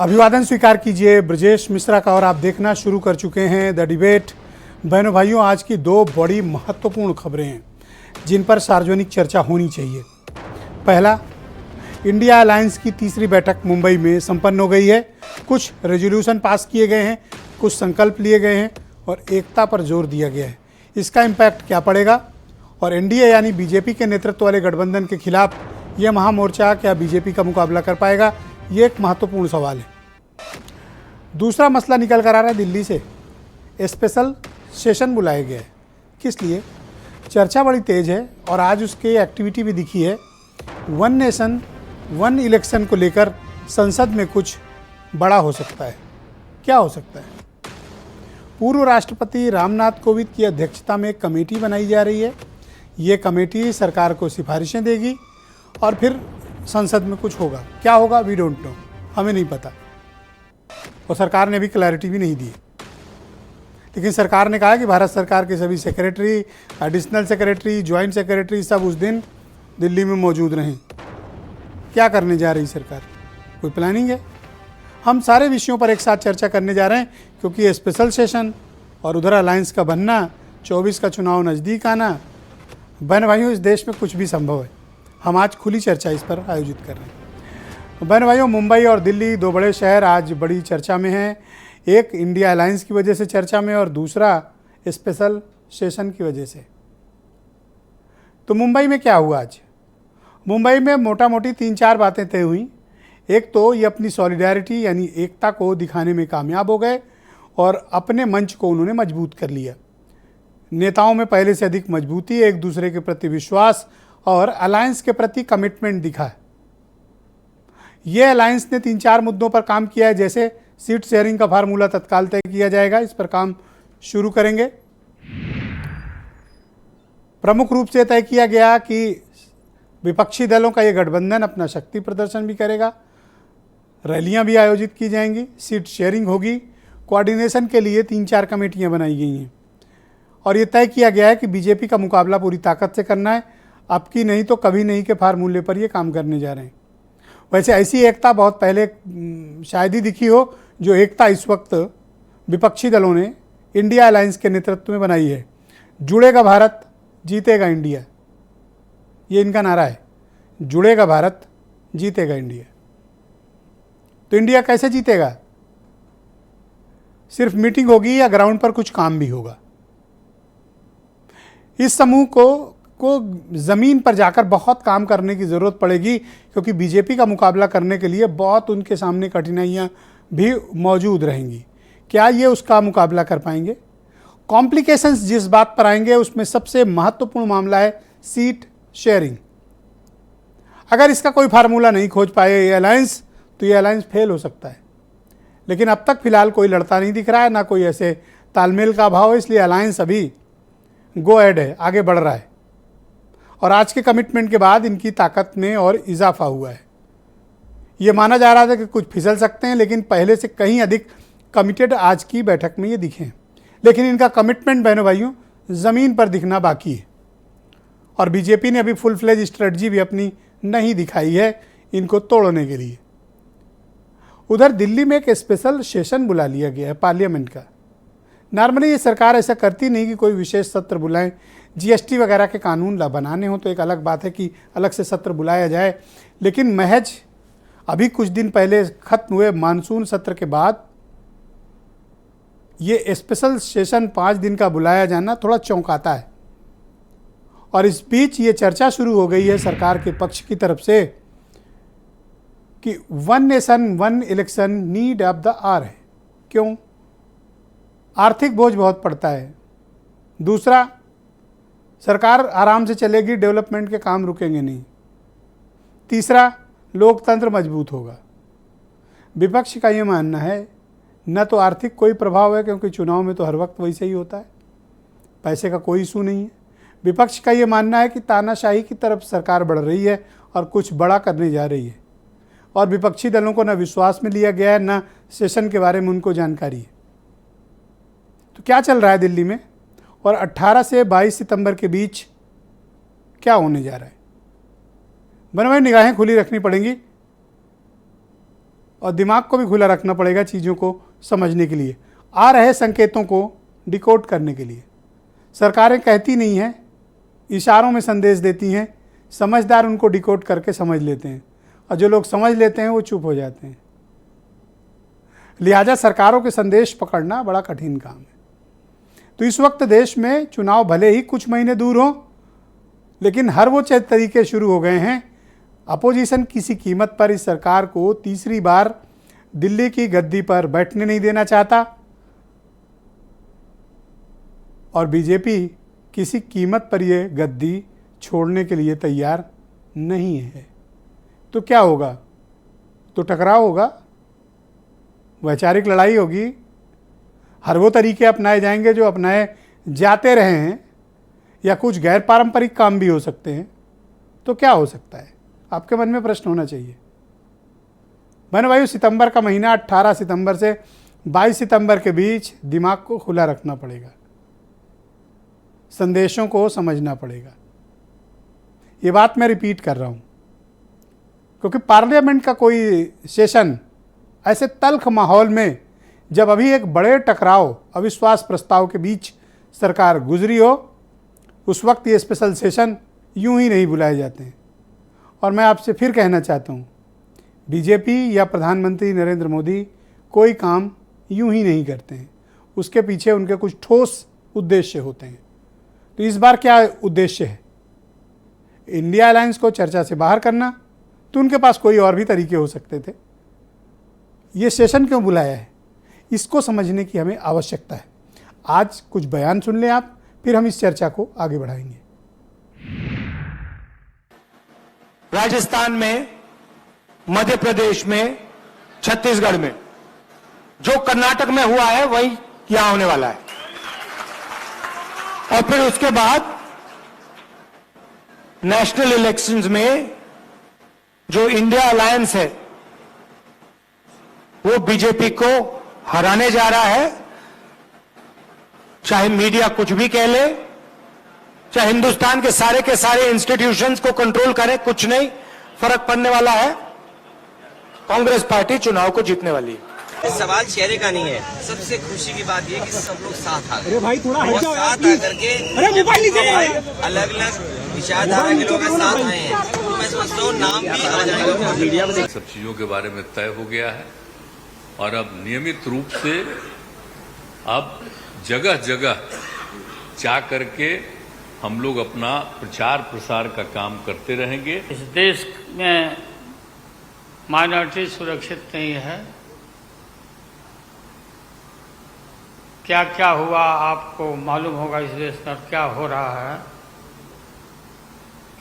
अभिवादन स्वीकार कीजिए ब्रजेश मिश्रा का और आप देखना शुरू कर चुके हैं द डिबेट। बहनों भाइयों, आज की दो बड़ी महत्वपूर्ण खबरें हैं जिन पर सार्वजनिक चर्चा होनी चाहिए। पहला, इंडिया अलायंस की तीसरी बैठक मुंबई में संपन्न हो गई है। कुछ रेजोल्यूशन पास किए गए हैं, कुछ संकल्प लिए गए हैं और एकता पर जोर दिया गया है। इसका इम्पैक्ट क्या पड़ेगा और एनडीए यानी बीजेपी के नेतृत्व वाले गठबंधन के खिलाफ यह महामोर्चा क्या बीजेपी का मुकाबला कर पाएगा, ये एक महत्वपूर्ण सवाल है। दूसरा मसला निकल कर आ रहा है दिल्ली से। स्पेशल सेशन बुलाया गया है। किस लिए? चर्चा बड़ी तेज है और आज उसकी एक्टिविटी भी दिखी है। वन नेशन वन इलेक्शन को लेकर संसद में कुछ बड़ा हो सकता है। क्या हो सकता है? पूर्व राष्ट्रपति रामनाथ कोविंद की अध्यक्षता में एक कमेटी बनाई जा रही है। ये कमेटी सरकार को सिफारिशें देगी और फिर संसद में कुछ होगा। क्या होगा? वी डोंट नो, हमें नहीं पता और सरकार ने भी क्लैरिटी भी नहीं दी। लेकिन सरकार ने कहा कि भारत सरकार के सभी secretary, additional secretary, joint secretary सब उस दिन दिल्ली में मौजूद रहें। क्या करने जा रही सरकार? कोई प्लानिंग है? हम सारे विषयों पर एक साथ चर्चा करने जा रहे हैं क्योंकि ये स्पेशल सेशन और उधर अलायंस का बनना, 24 का चुनाव नज़दीक आना। बहन भाइयों, इस देश में कुछ भी संभव है। हम आज खुली चर्चा इस पर आयोजित कर रहे हैं। बहन भाइयों, मुंबई और दिल्ली दो बड़े शहर आज बड़ी चर्चा में हैं। एक इंडिया अलायंस की वजह से चर्चा में और दूसरा स्पेशल सेशन की वजह से। तो मुंबई में क्या हुआ आज? मुंबई में मोटा मोटी 3-4 बातें तय हुई। एक तो ये अपनी सॉलिडारिटी यानी एकता को दिखाने में कामयाब हो गए और अपने मंच को उन्होंने मजबूत कर लिया। नेताओं में पहले से अधिक मजबूती, एक दूसरे के प्रति विश्वास और अलायंस के प्रति कमिटमेंट दिखा है। ये अलायंस ने 3-4 मुद्दों पर काम किया है, जैसे सीट शेयरिंग का फार्मूला तत्काल तय किया जाएगा, इस पर काम शुरू करेंगे। प्रमुख रूप से तय किया गया कि विपक्षी दलों का ये गठबंधन अपना शक्ति प्रदर्शन भी करेगा, रैलियां भी आयोजित की जाएंगी, सीट शेयरिंग होगी। कोऑर्डिनेशन के लिए 3-4 कमेटियां बनाई गई हैं और ये तय किया गया है कि बीजेपी का मुकाबला पूरी ताकत से करना है। अब की नहीं तो कभी नहीं के फार्मूले पर ये काम करने जा रहे हैं। वैसे ऐसी एकता बहुत पहले शायद ही दिखी हो जो एकता इस वक्त विपक्षी दलों ने इंडिया अलायंस के नेतृत्व में बनाई है। जुड़ेगा भारत, जीतेगा इंडिया, ये इनका नारा है। जुड़ेगा भारत, जीतेगा इंडिया। तो इंडिया कैसे जीतेगा? सिर्फ मीटिंग होगी या ग्राउंड पर कुछ काम भी होगा? इस समूह को ज़मीन पर जाकर बहुत काम करने की ज़रूरत पड़ेगी क्योंकि बीजेपी का मुकाबला करने के लिए बहुत उनके सामने कठिनाइयाँ भी मौजूद रहेंगी। क्या ये उसका मुकाबला कर पाएंगे? कॉम्प्लिकेशंस जिस बात पर आएंगे उसमें सबसे महत्वपूर्ण मामला है सीट शेयरिंग। अगर इसका कोई फार्मूला नहीं खोज पाए ये अलायंस तो ये अलायंस फेल हो सकता है। लेकिन अब तक फिलहाल कोई लड़ता नहीं दिख रहा है, ना कोई ऐसे तालमेल का अभाव है, इसलिए अलायंस अभी गो एड है, आगे बढ़ रहा है और आज के कमिटमेंट के बाद इनकी ताकत में और इजाफा हुआ है। ये माना जा रहा था कि कुछ फिसल सकते हैं, लेकिन पहले से कहीं अधिक कमिटेड आज की बैठक में ये दिखे। लेकिन इनका कमिटमेंट बहनों भाइयों ज़मीन पर दिखना बाकी है और बीजेपी ने अभी फुल फ्लेज स्ट्रेटजी भी अपनी नहीं दिखाई है इनको तोड़ने के लिए। उधर दिल्ली में एक स्पेशल सेशन बुला लिया गया है पार्लियामेंट का। नॉर्मली ये सरकार ऐसा करती नहीं कि कोई विशेष सत्र बुलाएं। जीएसटी वगैरह के कानून बनाने हो तो एक अलग बात है कि अलग से सत्र बुलाया जाए, लेकिन महज अभी कुछ दिन पहले खत्म हुए मानसून सत्र के बाद ये स्पेशल सेशन 5 दिन का बुलाया जाना थोड़ा चौंकाता है। और इस बीच ये चर्चा शुरू हो गई है सरकार के पक्ष की तरफ से कि one nation one election need of the hour है। क्यों? आर्थिक बोझ बहुत पड़ता है। दूसरा, सरकार आराम से चलेगी, डेवलपमेंट के काम रुकेंगे नहीं। तीसरा, लोकतंत्र मजबूत होगा। विपक्ष का ये मानना है न तो आर्थिक कोई प्रभाव है क्योंकि चुनाव में तो हर वक्त वैसे ही होता है, पैसे का कोई इशू नहीं है। विपक्ष का ये मानना है कि तानाशाही की तरफ सरकार बढ़ रही है और कुछ बड़ा करने जा रही है और विपक्षी दलों को न विश्वास में लिया गया है, न सेशन के बारे में उनको जानकारी है। तो क्या चल रहा है दिल्ली में और 18 से 22 सितंबर के बीच क्या होने जा रहा है? बने भाई, निगाहें खुली रखनी पड़ेंगी। और दिमाग को भी खुला रखना पड़ेगा चीज़ों को समझने के लिए, आ रहे संकेतों को डिकोड करने के लिए। सरकारें कहती नहीं हैं, इशारों में संदेश देती हैं, समझदार उनको डिकोड करके समझ लेते हैं, और जो लोग समझ लेते हैं वो चुप हो जाते हैं। लिहाजा सरकारों के संदेश पकड़ना बड़ा कठिन काम है। तो इस वक्त देश में चुनाव भले ही कुछ महीने दूर हों, लेकिन हर वो तरीके शुरू हो गए हैं। अपोजिशन किसी कीमत पर इस सरकार को तीसरी बार दिल्ली की गद्दी पर बैठने नहीं देना चाहता, और बीजेपी किसी कीमत पर यह गद्दी छोड़ने के लिए तैयार नहीं है। तो क्या होगा? तो टकराव होगा, वैचारिक लड़ाई होगी, हर वो तरीके अपनाए जाएंगे जो अपनाए जाते रहे हैं, या कुछ गैर पारंपरिक काम भी हो सकते हैं। तो क्या हो सकता है? आपके मन में प्रश्न होना चाहिए। बहनों भाइयों, सितंबर का महीना 18 सितंबर से 22 सितंबर के बीच दिमाग को खुला रखना पड़ेगा, संदेशों को समझना पड़ेगा। ये बात मैं रिपीट कर रहा हूं क्योंकि पार्लियामेंट का कोई सेशन ऐसे तल्ख माहौल में, जब अभी एक बड़े टकराव अविश्वास प्रस्ताव के बीच सरकार गुजरी हो, उस वक्त ये स्पेशल सेशन यूं ही नहीं बुलाए जाते हैं। और मैं आपसे फिर कहना चाहता हूं, बीजेपी या प्रधानमंत्री नरेंद्र मोदी कोई काम यूं ही नहीं करते हैं, उसके पीछे उनके कुछ ठोस उद्देश्य होते हैं। तो इस बार क्या उद्देश्य है? इंडिया अलायंस को चर्चा से बाहर करना। तो उनके पास कोई और भी तरीके हो सकते थे। ये सेशन क्यों बुलाया है, इसको समझने की हमें आवश्यकता है। आज कुछ बयान सुन लें आप, फिर हम इस चर्चा को आगे बढ़ाएंगे। राजस्थान में, मध्य प्रदेश में, छत्तीसगढ़ में जो कर्नाटक में हुआ है वही यहां होने वाला है। और फिर उसके बाद नेशनल इलेक्शंस में जो इंडिया अलायंस है वो बीजेपी को हराने जा रहा है। चाहे मीडिया कुछ भी कह ले, चाहे हिंदुस्तान के सारे इंस्टीट्यूशंस को कंट्रोल करे, कुछ नहीं फर्क पड़ने वाला है। कांग्रेस पार्टी चुनाव को जीतने वाली है। सवाल चेहरे का नहीं है। सबसे खुशी की बात यह कि सब लोग साथ आ गए। अरे भाई थोड़ा और साथ आकर के अलग अलग विचारधारा के लोग साथ आए हैं। तो मैं समझता हूँ नाम भी आ जाएगा मीडिया में। सब चीजों के बारे में तय हो गया है और अब नियमित रूप से अब जगह जगह जा करके हम लोग अपना प्रचार प्रसार का काम करते रहेंगे। इस देश में माइनॉरिटी सुरक्षित नहीं है। क्या क्या हुआ आपको मालूम होगा इस देश में क्या हो रहा है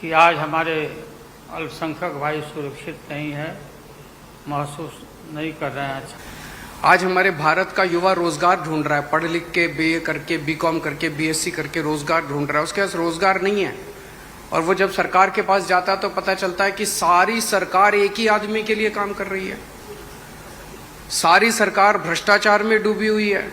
कि आज हमारे अल्पसंख्यक भाई सुरक्षित नहीं है, महसूस नहीं कर रहे हैं। आज हमारे भारत का युवा रोजगार ढूंढ रहा है, पढ़ लिख के बीए करके, बीकॉम करके, बीएससी करके रोजगार ढूंढ रहा है। उसके पास रोजगार नहीं है, और वो जब सरकार के पास जाता है तो पता चलता है कि सारी सरकार एक ही आदमी के लिए काम कर रही है। सारी सरकार भ्रष्टाचार में डूबी हुई है।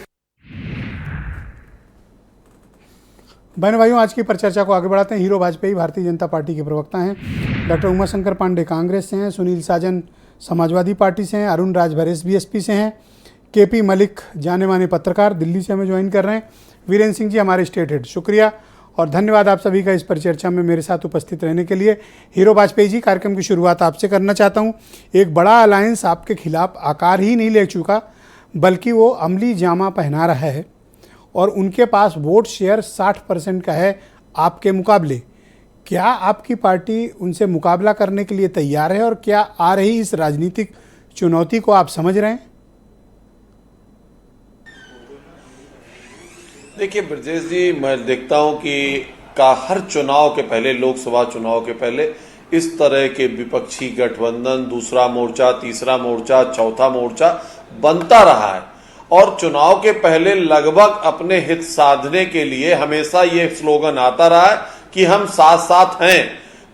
बहनों भाइयों, आज की परिचर्चा को आगे बढ़ाते हैं। हीरो वाजपेयी भारतीय जनता पार्टी के प्रवक्ता हैं, डॉक्टर उमाशंकर पांडे कांग्रेस से हैं, सुनील साजन समाजवादी पार्टी से हैं, अरुण राज भरेस बीएसपी से हैं, केपी मलिक जाने माने पत्रकार दिल्ली से हमें ज्वाइन कर रहे हैं, वीरेंद्र सिंह जी हमारे स्टेट हेड। शुक्रिया और धन्यवाद आप सभी का इस परिचर्चा में मेरे साथ उपस्थित रहने के लिए। हीरो वाजपेयी जी, कार्यक्रम की शुरुआत आपसे करना चाहता हूँ। एक बड़ा अलायंस आपके खिलाफ आकार ही नहीं ले चुका, बल्कि वो अमली जामा पहना रहा है और उनके पास वोट शेयर 60% का है आपके मुकाबले। क्या आपकी पार्टी उनसे मुकाबला करने के लिए तैयार है और क्या आ रही इस राजनीतिक चुनौती को आप समझ रहे हैं? देखिए ब्रजेश जी, मैं देखता हूं कि हर चुनाव के पहले, लोकसभा चुनाव के पहले इस तरह के विपक्षी गठबंधन, दूसरा मोर्चा, तीसरा मोर्चा, चौथा मोर्चा बनता रहा है और चुनाव के पहले लगभग अपने हित साधने के लिए हमेशा ये स्लोगन आता रहा है कि हम साथ साथ हैं।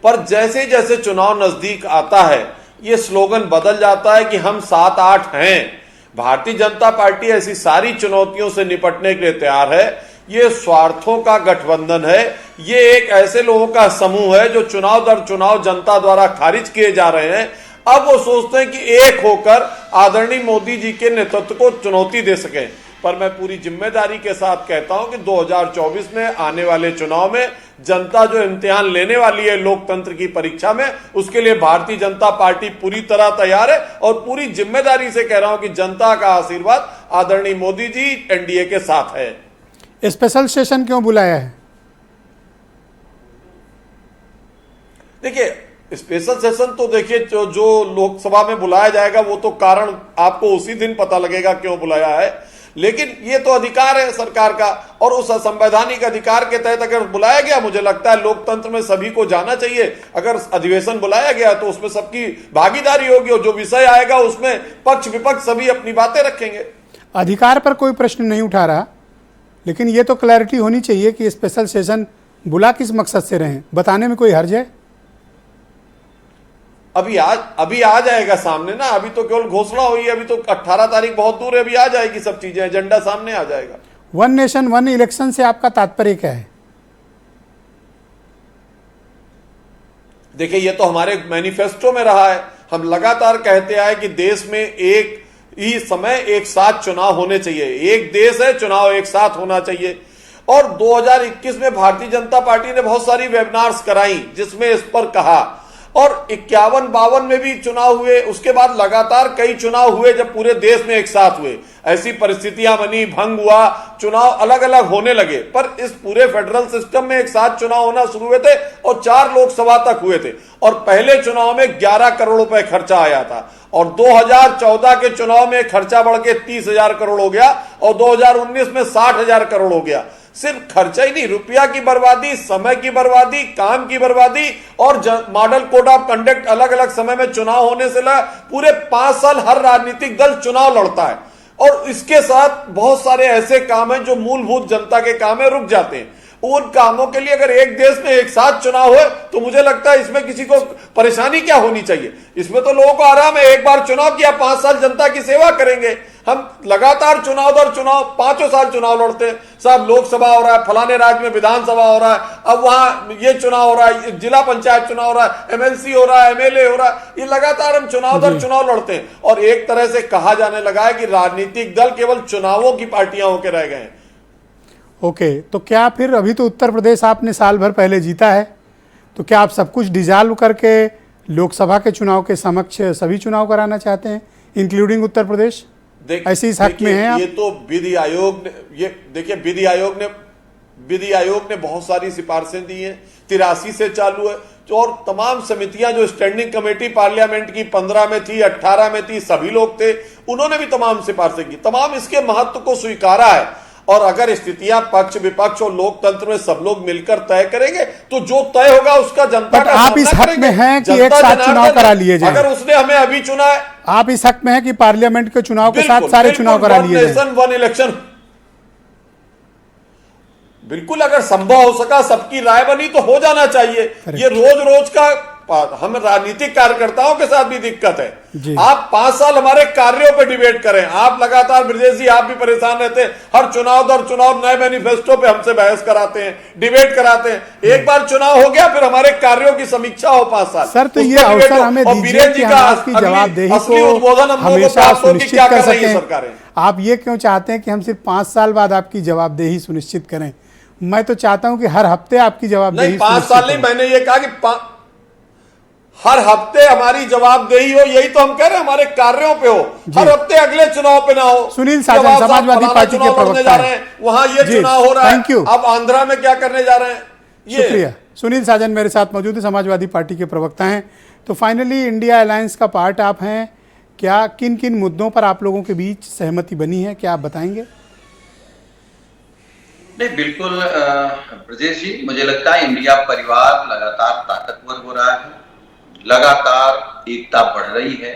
पर जैसे जैसे चुनाव नजदीक आता है ये स्लोगन बदल जाता है कि हम 7-8 हैं। भारतीय जनता पार्टी ऐसी सारी चुनौतियों से निपटने के लिए तैयार है। ये स्वार्थों का गठबंधन है, ये एक ऐसे लोगों का समूह है जो चुनाव दर चुनाव जनता द्वारा खारिज किए जा रहे हैं। अब वो सोचते हैं कि एक होकर आदरणीय मोदी जी के नेतृत्व को चुनौती दे सकें। पर मैं पूरी जिम्मेदारी के साथ कहता हूं कि 2024 में आने वाले चुनाव में जनता जो इम्तिहान लेने वाली है लोकतंत्र की परीक्षा में, उसके लिए भारतीय जनता पार्टी पूरी तरह तैयार है। और पूरी जिम्मेदारी से कह रहा हूं कि जनता का आशीर्वाद आदरणीय मोदी जी एनडीए के साथ है। स्पेशल सेशन क्यों बुलाया है? देखिए, स्पेशल सेशन तो देखिए जो लोकसभा में बुलाया जाएगा वो तो कारण आपको उसी दिन पता लगेगा क्यों बुलाया है, लेकिन ये तो अधिकार है सरकार का, और उस संवैधानिक अधिकार के तहत अगर बुलाया गया, मुझे लगता है लोकतंत्र में सभी को जाना चाहिए। अगर अधिवेशन बुलाया गया तो उसमें सबकी भागीदारी होगी और जो विषय आएगा उसमें पक्ष विपक्ष सभी अपनी बातें रखेंगे। अधिकार पर कोई प्रश्न नहीं उठा रहा, लेकिन ये तो क्लैरिटी होनी चाहिए कि स्पेशल सेशन बुला किस मकसद से रहे, बताने में कोई हर्ज है? अभी आ जाएगा सामने ना, अभी तो केवल घोषणा हुई है, अभी तो 18 तारीख बहुत दूर है, अभी आ जाएगी सब चीजें, एजेंडा सामने आ जाएगा। वन नेशन वन इलेक्शन से आपका तात्पर्य क्या है? देखिए, ये तो हमारे मैनिफेस्टो में रहा है। हम लगातार कहते आए कि देश में एक ही समय एक साथ चुनाव होने चाहिए, एक देश है, चुनाव एक साथ होना चाहिए। और 2021 में भारतीय जनता पार्टी ने बहुत सारी वेबिनार्स कराई जिसमें इस पर कहा, और 51-52 में भी चुनाव हुए, उसके बाद लगातार कई चुनाव हुए जब पूरे देश में एक साथ हुए, ऐसी परिस्थितियां बनी, भंग हुआ, चुनाव अलग अलग होने लगे। पर इस पूरे फेडरल सिस्टम में एक साथ चुनाव होना शुरू हुए थे और 4 लोकसभा तक हुए थे, और पहले चुनाव में 11 करोड़ रुपए खर्चा आया था, और 2014 के चुनाव में खर्चा बढ़ के 30,000 करोड़ हो गया, और 2019 में 60,000 करोड़ हो गया। सिर्फ खर्चा ही नहीं, रुपया की बर्बादी, समय की बर्बादी, काम की बर्बादी, और मॉडल कोड ऑफ कंडक्ट अलग अलग समय में चुनाव होने से पूरे 5 साल हर राजनीतिक दल चुनाव लड़ता है, और इसके साथ बहुत सारे ऐसे काम हैं जो मूलभूत जनता के काम है, रुक जाते हैं। उन कामों के लिए अगर एक देश में एक साथ चुनाव हो तो मुझे लगता है इसमें किसी को परेशानी क्या होनी चाहिए। इसमें तो लोगों को आराम है, एक बार चुनाव किया, 5 साल जनता की सेवा करेंगे। हम लगातार चुनाव दर चुनाव 5 साल चुनाव लड़ते हैं, साहब लोकसभा हो रहा है, फलाने राज्य में विधानसभा हो रहा है, अब वहां ये चुनाव हो रहा है, जिला पंचायत चुनाव हो रहा है, एमएलसी हो रहा है, एमएलए हो रहा है, ये लगातार हम चुनाव दर चुनाव लड़ते हैं। और एक तरह से कहा जाने लगा है कि राजनीतिक दल केवल चुनावों की पार्टियां होकर रह गए हैं। ओके, तो क्या फिर अभी तो उत्तर प्रदेश आपने साल भर पहले जीता है, तो क्या आप सब कुछ डिसॉल्व करके लोकसभा के चुनाव के समक्ष सभी चुनाव कराना चाहते हैं, इंक्लूडिंग उत्तर प्रदेश? ऐसी इस हक में हैं आप? ये तो विधि आयोग ने, ये देखिए विधि आयोग ने बहुत सारी सिफारिशें दी हैं, 83 से चालू है, और तमाम समितियां जो स्टैंडिंग कमेटी पार्लियामेंट की 15 में थी, 18 में थी, सभी लोग थे, उन्होंने भी तमाम सिफारिशें की, तमाम इसके महत्व को स्वीकारा है। और अगर स्थितियां पक्ष विपक्ष और लोकतंत्र में सब लोग मिलकर तय करेंगे तो जो तय होगा उसका जनता का आप इस हक में हैं कि एक साथ चुनाव करा लिए जाएं? अगर उसने हमें अभी चुना है, आप इस हक में हैं कि पार्लियामेंट के चुनाव के साथ सारे चुनाव करा लिए जाएं? नेशन वन इलेक्शन, बिल्कुल, अगर संभव हो सका, सबकी राय बनी तो हो जाना चाहिए। ये रोज रोज का हम राजनीतिक कार्यकर्ताओं के साथ भी दिक्कत है। आप 5 साल हमारे कार्यों पे डिबेट करें, आप लगातार, ब्रजेश जी आप भी परेशान रहते हैं, हर चुनाव दर चुनाव नए मैनिफेस्टो पे हमसे बहस कराते हैं, डिबेट कराते हैं। एक बार चुनाव हो गया फिर हमारे कार्यों की समीक्षा हो 5 साल। सर, तो ये अवसर हमें दीजिए कि हम आपकी जवाबदेही को हमेशा सुनिश्चित कर सकें। आप ये क्यों चाहते हैं कि हम सिर्फ 5 साल बाद आपकी जवाबदेही सुनिश्चित करें? मैं तो चाहता हूं कि हर हफ्ते आपकी जवाबदेही। 5 साल नहीं, मैंने ये कहा कि हर हफ्ते हमारी जवाबदेही हो, यही तो हम कह रहे हैं, हमारे कार्यों पे हो, हर हफ्ते अगले चुनाव पे ना हो। सुनील साजन समाजवादी पार्टी के प्रवक्ता हैं, वहां ये चुनाव हो रहा है, थैंक यू। अब आंध्रा में क्या करने जा रहे हैं, शुक्रिया। सुनील साजन मेरे साथ मौजूद है, समाजवादी पार्टी के प्रवक्ता हैं। तो फाइनली इंडिया अलायंस का पार्ट आप हैं, क्या किन किन मुद्दों पर आप लोगों के बीच सहमति बनी है, क्या आप बताएंगे? नहीं, बिल्कुल ब्रजेश जी, मुझे लगता है इंडिया परिवार लगातार ताकतवर हो रहा है, लगातार एकता बढ़ रही है,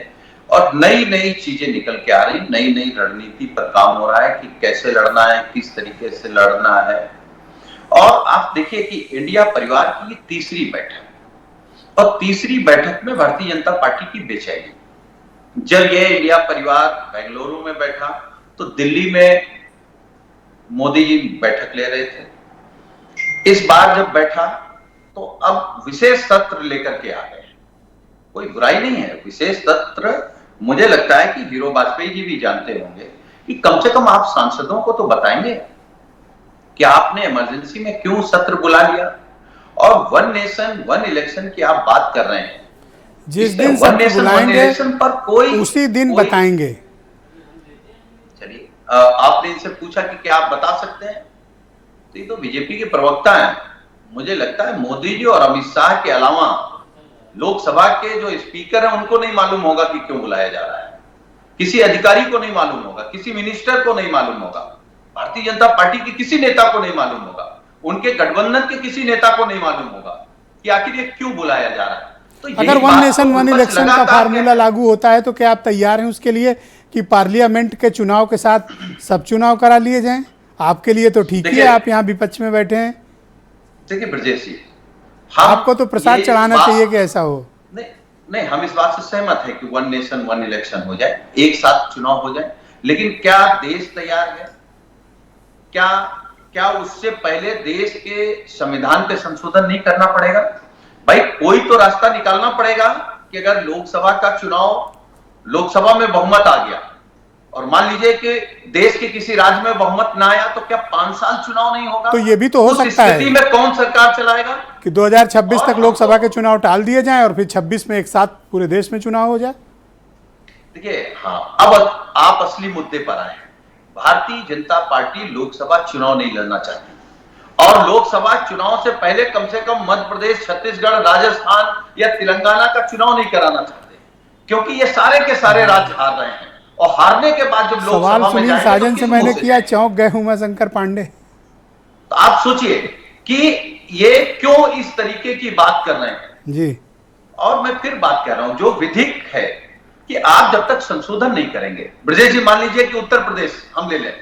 और नई नई चीजें निकल के आ रही, नई नई रणनीति पर काम हो रहा है कि कैसे लड़ना है, किस तरीके से लड़ना है। और आप देखिए कि इंडिया परिवार की 3री बैठक, और 3री बैठक में भारतीय जनता पार्टी की बेचैनी। जब ये इंडिया परिवार बेंगलुरु में बैठा तो दिल्ली में मोदी जी बैठक ले रहे थे। इस बार जब बैठा तो अब विशेष सत्र लेकर के आ गए। कोई बुराई नहीं है। विशेष सत्र मुझे लगता है कि हीरो वाजपेयी जी भी जानते होंगे कि कम से कम आप सांसदों को तो बताएंगे कि आपने इमरजेंसी में क्यों सत्र बुला लिया। और वन नेशन वन इलेक्शन की आप बात कर रहे हैं, जिस दिन सत्र बुलाएंगे पर कोई उसी दिन बताएंगे। चलिए, आपने इनसे पूछा कि क्या आप बता सकते हैं, तो ये तो बीजेपी के प्रवक्ता हैं। मुझे लगता है मोदी जी और अमित शाह के अलावा लोकसभा के जो स्पीकर हैं उनको नहीं मालूम होगा कि क्यों बुलाया जा रहा है, किसी अधिकारी को नहीं मालूम होगा, किसी मिनिस्टर को नहीं मालूम होगा, भारतीय जनता पार्टी के किसी नेता को नहीं मालूम होगा, उनके गठबंधन के किसी नेता को नहीं मालूम होगा कि आखिर ये क्यों बुलाया जा रहा है। तो अगर वन नेशन वन इलेक्शन का फार्मूला लागू होता है तो क्या आप तैयार हैं उसके लिए कि पार्लियामेंट के चुनाव के साथ सब चुनाव करा लिए जाएं? आपके लिए तो ठीक ही है, आप यहाँ विपक्ष में बैठे हैं। देखिए ब्रजेश जी, आपको तो प्रसाद चढ़ाना चाहिए कि ऐसा हो। नहीं, हम इस बात से सहमत है कि वन नेशन वन इलेक्शन हो जाए, एक साथ चुनाव हो जाए, लेकिन क्या देश तैयार है? क्या उससे पहले देश के संविधान पे संशोधन नहीं करना पड़ेगा? भाई कोई तो रास्ता निकालना पड़ेगा कि अगर लोकसभा का चुनाव, लोकसभा में बहुमत आ गया और मान लीजिए कि देश के किसी राज्य में बहुमत ना आया, तो क्या 5 साल चुनाव नहीं होगा? तो ये भी तो हो सकता है। उस स्थिति में कौन सरकार चलाएगा कि 2026 तक लोकसभा के चुनाव टाल दिए जाएं और फिर 26 में एक साथ पूरे देश में चुनाव हो जाए। देखिए, हाँ, अब आप असली मुद्दे पर आए हैं। भारतीय जनता पार्टी लोकसभा चुनाव नहीं लड़ना चाहती और लोकसभा चुनाव से पहले कम से कम मध्य प्रदेश, छत्तीसगढ़, राजस्थान या तेलंगाना का चुनाव नहीं कराना चाहते, क्योंकि ये सारे के सारे राज्य हार रहे हैं और हारने के बाद जब सवाल सुनील साजन से मैंने किया, चौंक गए उमाशंकर पांडे। तो आप सोचिए कि ये क्यों इस तरीके की बात कर रहे हैं जी। और मैं फिर बात कर रहा हूं, जो विधिक है कि आप जब तक संशोधन नहीं करेंगे, ब्रजेश जी मान लीजिए कि उत्तर प्रदेश हम ले लें,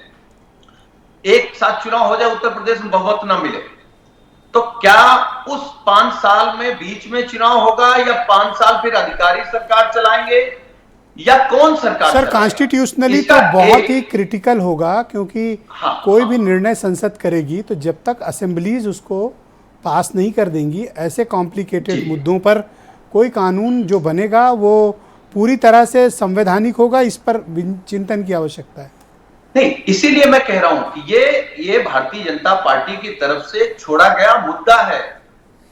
एक साथ चुनाव हो जाए, उत्तर प्रदेश में बहुमत ना मिले, तो क्या उस 5 साल में बीच में चुनाव होगा या 5 साल फिर अधिकारी सरकार चलाएंगे या कौन सरकार? सर कॉन्स्टिट्यूशनली तो बहुत ही क्रिटिकल होगा, क्योंकि कोई भी निर्णय संसद करेगी तो जब तक असेंबलीज उसको पास नहीं कर देंगी, ऐसे कॉम्प्लिकेटेड मुद्दों पर कोई कानून जो बनेगा वो पूरी तरह से संवैधानिक होगा। इस पर चिंतन की आवश्यकता है। नहीं, इसीलिए मैं कह रहा हूं कि ये भारतीय जनता पार्टी की तरफ से छोड़ा गया मुद्दा है,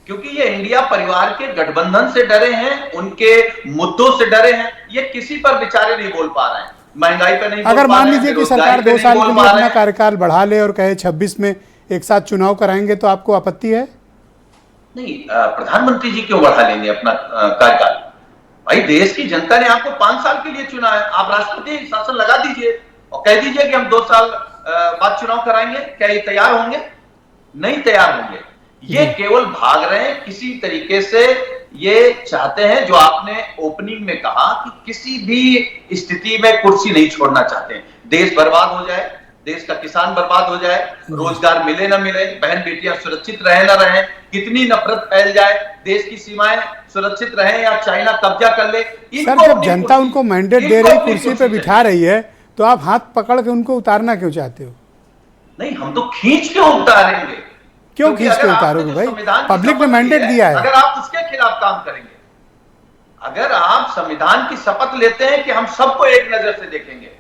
क्योंकि ये इंडिया परिवार के गठबंधन से डरे हैं, उनके मुद्दों से डरे हैं। ये किसी पर बेचारे नहीं बोल पा रहे हैं, महंगाई पे नहीं बोल पा रहे हैं। अगर मान लीजिए कि सरकार 2 साल के लिए अपना कार्यकाल बढ़ा ले और कहे 26 में एक साथ चुनाव कराएंगे, तो आपको आपत्ति है? नहीं, प्रधानमंत्री जी क्यों बढ़ा लेंगे अपना कार्यकाल? भाई देश की जनता ने आपको 5 साल के लिए चुना है, आप राष्ट्रपति शासन लगा दीजिए और कह दीजिए कि हम 2 साल बाद चुनाव कराएंगे। क्या ये तैयार होंगे? नहीं तैयार होंगे। ये केवल भाग रहे हैं किसी तरीके से। ये चाहते हैं, जो आपने ओपनिंग में कहा, कि किसी भी स्थिति में कुर्सी नहीं छोड़ना चाहते हैं। देश बर्बाद हो जाए, देश का किसान बर्बाद हो जाए, रोजगार मिले ना मिले, बहन बेटियां सुरक्षित रहे ना रहे, कितनी नफरत फैल जाए, देश की सीमाएं सुरक्षित रहे या चाइना कब्जा कर ले। सर जब जनता उनको मैंडेट दे रही, कुर्सी पे बिठा रही है, तो आप हाथ पकड़ के उनको उतारना क्यों चाहते हो? नहीं, हम तो खींच के उतारेंगे। क्यों खींच के उतारोगे भाई? पब्लिक ने मैंडेट दिया है। अगर आप उसके खिलाफ काम करेंगे, अगर आप संविधान की शपथ लेते हैं कि हम सबको एक नजर से देखेंगे,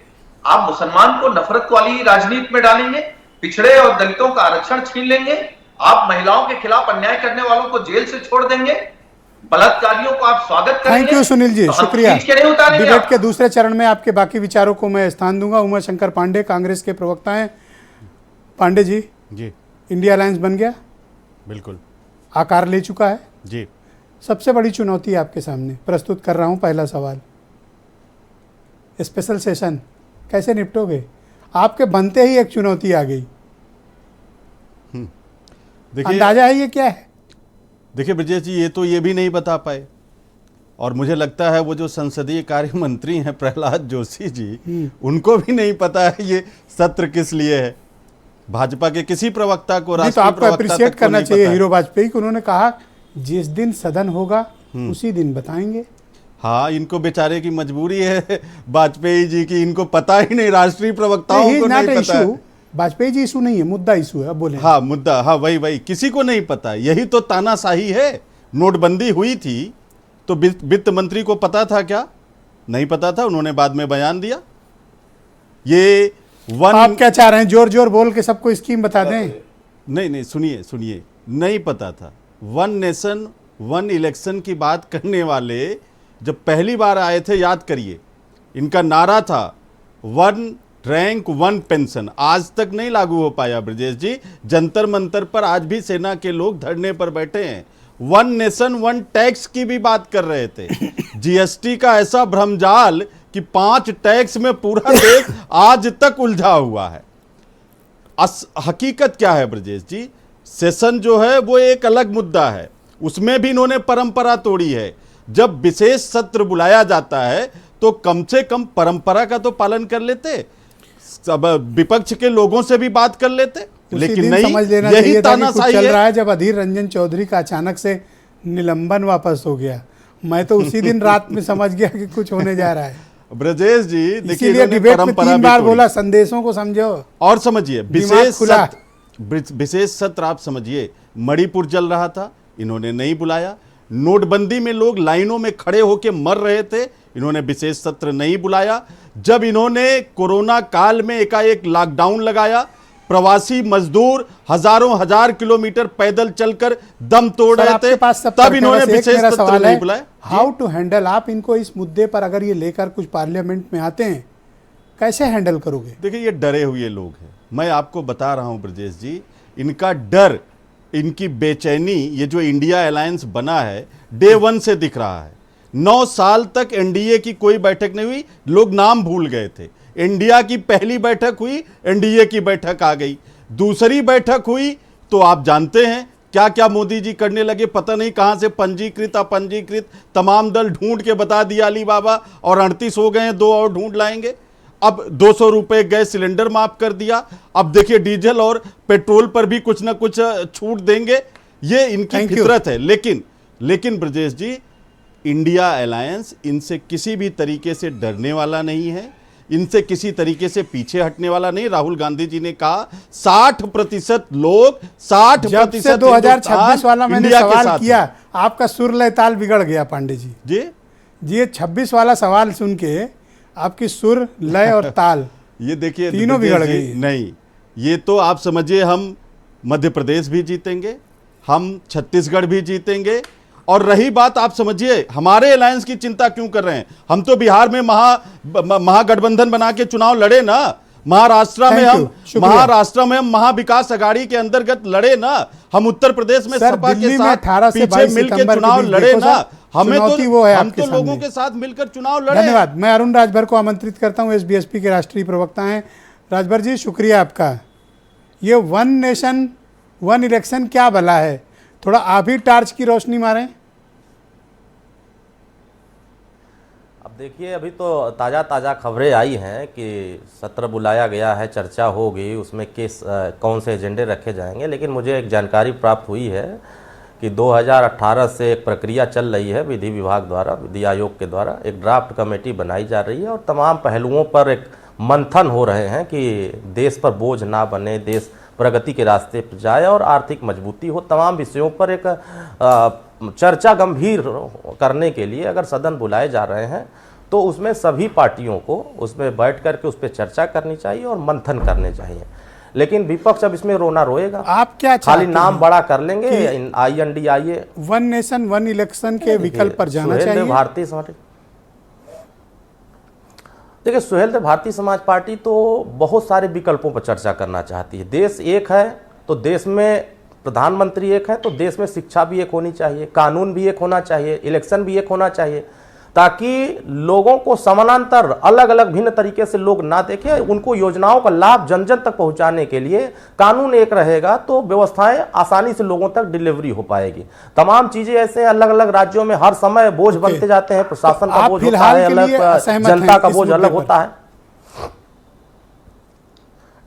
आप मुसलमान को नफरत वाली राजनीति में डालेंगे, पिछड़े और दलितों का आरक्षण छीन लेंगे, आप महिलाओं के खिलाफ अन्याय करने वालों को जेल से छोड़ देंगे, बलात्कारियों को आप स्वागत करेंगे। थैंक यू सुनील जी, तो शुक्रिया। डिबेट के दूसरे चरण में आपके बाकी विचारों को मैं स्थान दूंगा। उमाशंकर पांडे कांग्रेस के प्रवक्ता हैं। पांडे जी, इंडिया अलायंस बन गया, बिल्कुल आकार ले चुका है जी। सबसे बड़ी चुनौती आपके सामने प्रस्तुत कर रहा हूं। पहला सवाल, स्पेशल सेशन कैसे निपटोगे? आपके बनते ही एक चुनौती आ गई। अंदाजा है ये क्या है? देखिए ब्रजेश जी, ये तो ये भी नहीं बता पाए, और मुझे लगता है वो जो संसदीय कार्य मंत्री हैं प्रहलाद जोशी जी, उनको भी नहीं पता है ये सत्र किस लिए है। भाजपा के किसी प्रवक्ता को, तो आपको अप्रिशिएट करना चाहिए हीरो वाजपेयी को। उन्होंने कहा जिस दिन सदन होगा उसी दिन बताएंगे। हाँ, इनको बेचारे की मजबूरी है वाजपेयी जी की, इनको पता ही नहीं, राष्ट्रीय प्रवक्ताओं को नहीं पता है। वाजपेयी जी इशू नहीं है, मुद्दा इशू है। अब बोले। हाँ मुद्दा, हाँ वही किसी को नहीं पता। यही तो तानाशाही है। नोटबंदी हुई थी तो वित्त मंत्री को पता था क्या? नहीं पता था, उन्होंने बाद में बयान दिया। ये आप क्या चाह रहे हैं, जोर जोर बोल के सबको स्कीम बता दें? नहीं, सुनिए, नहीं पता था। वन नेशन वन इलेक्शन की बात करने वाले जब पहली बार आए थे, याद करिए, इनका नारा था वन रैंक वन पेंशन। आज तक नहीं लागू हो पाया ब्रजेश जी। जंतर मंतर पर आज भी सेना के लोग धरने पर बैठे हैं। वन नेशन वन टैक्स की भी बात कर रहे थे। जीएसटी का ऐसा भ्रमजाल कि 5 टैक्स में पूरा देश आज तक उलझा हुआ है। हकीकत क्या है ब्रजेश जी? सेशन जो है वो एक अलग मुद्दा है, उसमें भी इन्होंने परंपरा तोड़ी है। जब विशेष सत्र बुलाया जाता है तो कम से कम परंपरा का तो पालन कर लेते, सब विपक्ष के लोगों से भी बात कर लेते, लेकिन नहीं, समझ लेना यही चल तानाशाही रहा है। जब अधीर रंजन चौधरी का अचानक से निलंबन वापस हो गया, मैं तो उसी दिन रात में समझ गया कि कुछ होने जा रहा है। ब्रजेश जी देखिए, इसीलिए डिबेट में 3 बार बोला संदेशों को समझो और समझिए। विशेष सत्र आप समझिए, मणिपुर जल रहा था, इन्होंने नहीं बुलाया। नोटबंदी में लोग लाइनों में खड़े होकर मर रहे थे, इन्होंने विशेष सत्र नहीं बुलाया। जब इन्होंने कोरोना काल में एकाएक लॉकडाउन लगाया, प्रवासी मजदूर हजारों हजार किलोमीटर पैदल चलकर दम तोड़ रहे थे, तब इन्होंने विशेष सत्र नहीं बुलाया। हाउ टू हैंडल, आप इनको इस मुद्दे पर अगर ये लेकर कुछ पार्लियामेंट में आते हैं, कैसे हैंडल करोगे? देखिए, ये डरे हुए लोग हैं, मैं आपको बता रहा हूं ब्रजेश जी। इनका डर, इनकी बेचैनी, ये जो इंडिया अलायंस बना है, डे 1 से दिख रहा है। 9 साल तक एनडीए की कोई बैठक नहीं हुई, लोग नाम भूल गए थे। इंडिया की पहली बैठक हुई, एनडीए की बैठक आ गई। दूसरी बैठक हुई तो आप जानते हैं क्या क्या मोदी जी करने लगे, पता नहीं कहां से पंजीकृत अपंजीकृत तमाम दल ढूंढ के बता दिया अली बाबा, और 38 हो गए हैं, 2 और ढूंढ लाएंगे। अब 200 रुपए गैस सिलेंडर माफ कर दिया, अब देखिए डीजल और पेट्रोल पर भी कुछ ना कुछ छूट देंगे। ये इनकी फितरत है। लेकिन ब्रजेश जी, इंडिया अलायंस इनसे किसी भी तरीके से डरने वाला नहीं है, इनसे किसी तरीके से पीछे हटने वाला नहीं। राहुल गांधी जी ने कहा 60% लोग, 60% 2026 वाला मैंने सवाल किया, आपका सुर लय ताल बिगड़ गया पांडे जी। जी ये 26 वाला सवाल सुन के आपकी सुर लय और ताल ये देखिए तीनों बिगड़ गई। नहीं, ये तो आप समझिए, हम मध्य प्रदेश भी जीतेंगे, हम छत्तीसगढ़ भी जीतेंगे। और रही बात, आप समझिए, हमारे अलायंस की चिंता क्यों कर रहे हैं? हम तो बिहार में महागठबंधन बना के चुनाव लड़े ना, महाराष्ट्र में हम महाविकास अघाड़ी के अंतर्गत लड़े ना, हम उत्तर प्रदेश में सपा के साथ पीछे मिलकर चुनाव लड़े ना, हमें तो वो है, हम तो लोगों के साथ मिलकर चुनाव लड़े। धन्यवाद। मैं अरुण राजभर को आमंत्रित करता हूं, एसबीएसपी के राष्ट्रीय प्रवक्ता हैं। राजभर जी, शुक्रिया आपका। ये वन नेशन वन इलेक्शन क्या भला है, थोड़ा आप ही टार्च की रोशनी मारें। अब देखिए, अभी तो ताज़ा खबरें आई हैं कि सत्र बुलाया गया है, चर्चा होगी, उसमें किस कौन से एजेंडे रखे जाएंगे। लेकिन मुझे एक जानकारी प्राप्त हुई है कि 2018 से एक प्रक्रिया चल रही है विधि विभाग द्वारा, विधि आयोग के द्वारा एक ड्राफ्ट कमेटी बनाई जा रही है और तमाम पहलुओं पर एक मंथन हो रहे हैं कि देश पर बोझ ना बने, देश प्रगति के रास्ते पर जाए और आर्थिक मजबूती हो। तमाम विषयों पर एक चर्चा गंभीर करने के लिए अगर सदन बुलाए जा रहे हैं तो उसमें सभी पार्टियों को उसमें बैठ करके उस पर चर्चा करनी चाहिए और मंथन करने चाहिए। लेकिन विपक्ष अब इसमें रोना रोएगा। आप क्या खाली नाम बड़ा कर लेंगे, INDIA one nation one election के विकल्प पर जाना चाहिए। भारतीय समाज, देखिए सुहेलदेव भारतीय समाज पार्टी तो बहुत सारे विकल्पों पर चर्चा करना चाहती है। देश एक है तो देश में प्रधानमंत्री एक है तो देश में शिक्षा भी एक होनी चाहिए, कानून भी एक होना चाहिए, इलेक्शन भी एक होना चाहिए, ताकि लोगों को समानांतर अलग अलग भिन्न तरीके से लोग ना देखें। उनको योजनाओं का लाभ जन जन तक पहुंचाने के लिए कानून एक रहेगा तो व्यवस्थाएं आसानी से लोगों तक डिलीवरी हो पाएगी। तमाम चीजें ऐसे अलग अलग राज्यों में हर समय बोझ बनते जाते हैं, प्रशासन का बोझ होता है अलग, जनता का बोझ अलग होता है।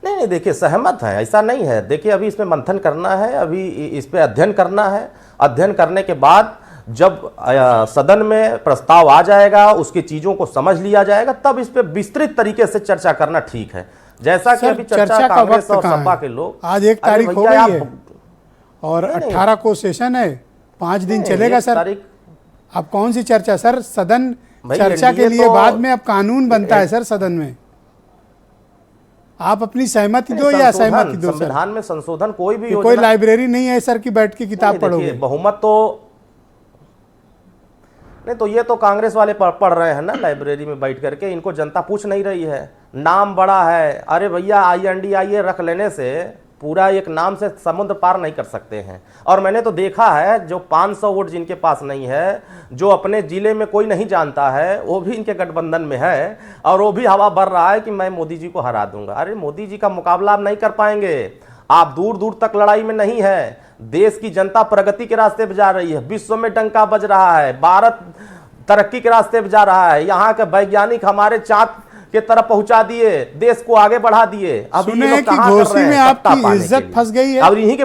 नहीं, देखिए सहमत है, ऐसा नहीं है। देखिए अभी इसमें मंथन करना है, अभी इस पे अध्ययन करना है। अध्ययन करने के बाद जब सदन में प्रस्ताव आ जाएगा, उसकी चीजों को समझ लिया जाएगा, तब इस पे विस्तृत तरीके से चर्चा करना ठीक है। जैसा कि अभी चर्चा कांग्रेस और सपा के लोग, आज 1 तारीख हो गई है और 18 को सेशन है, 5 दिन चलेगा सर। अब कौन सी चर्चा सर? सदन भाई, चर्चा के NDA लिए तो- बाद में अब कानून बनता है सर सदन में। आप अपनी सहमति दो या असहमति दो सर। संविधान में संशोधन कोई भी कोई लाइब्रेरी नहीं है सर कि बैठ के किताब पढ़ोगे। बहुमत तो नहीं, तो ये तो कांग्रेस वाले पढ़ रहे हैं ना लाइब्रेरी में बैठ करके, इनको जनता पूछ नहीं रही है। नाम बड़ा है, अरे भैया INDIA रख लेने से पूरा एक नाम से समुद्र पार नहीं कर सकते हैं। और मैंने तो देखा है जो 500 वोट जिनके पास नहीं है, जो अपने जिले में कोई नहीं जानता है, वो भी इनके गठबंधन में है और वो भी हवा भर रहा है कि मैं मोदी जी को हरा दूंगा। अरे मोदी जी का मुकाबला आप नहीं कर पाएंगे, आप दूर दूर तक लड़ाई में नहीं है। देश की जनता प्रगति के रास्ते पे जा रही है, विश्व में डंका बज रहा है, भारत तरक्की के रास्ते पे जा रहा है। यहाँ के वैज्ञानिक हमारे चाँद के तरफ पहुंचा दिए, देश को आगे बढ़ा दिए। अब सुने हैं कि घोसी में आपकी इज्जत फंस गई है। अब यहीं के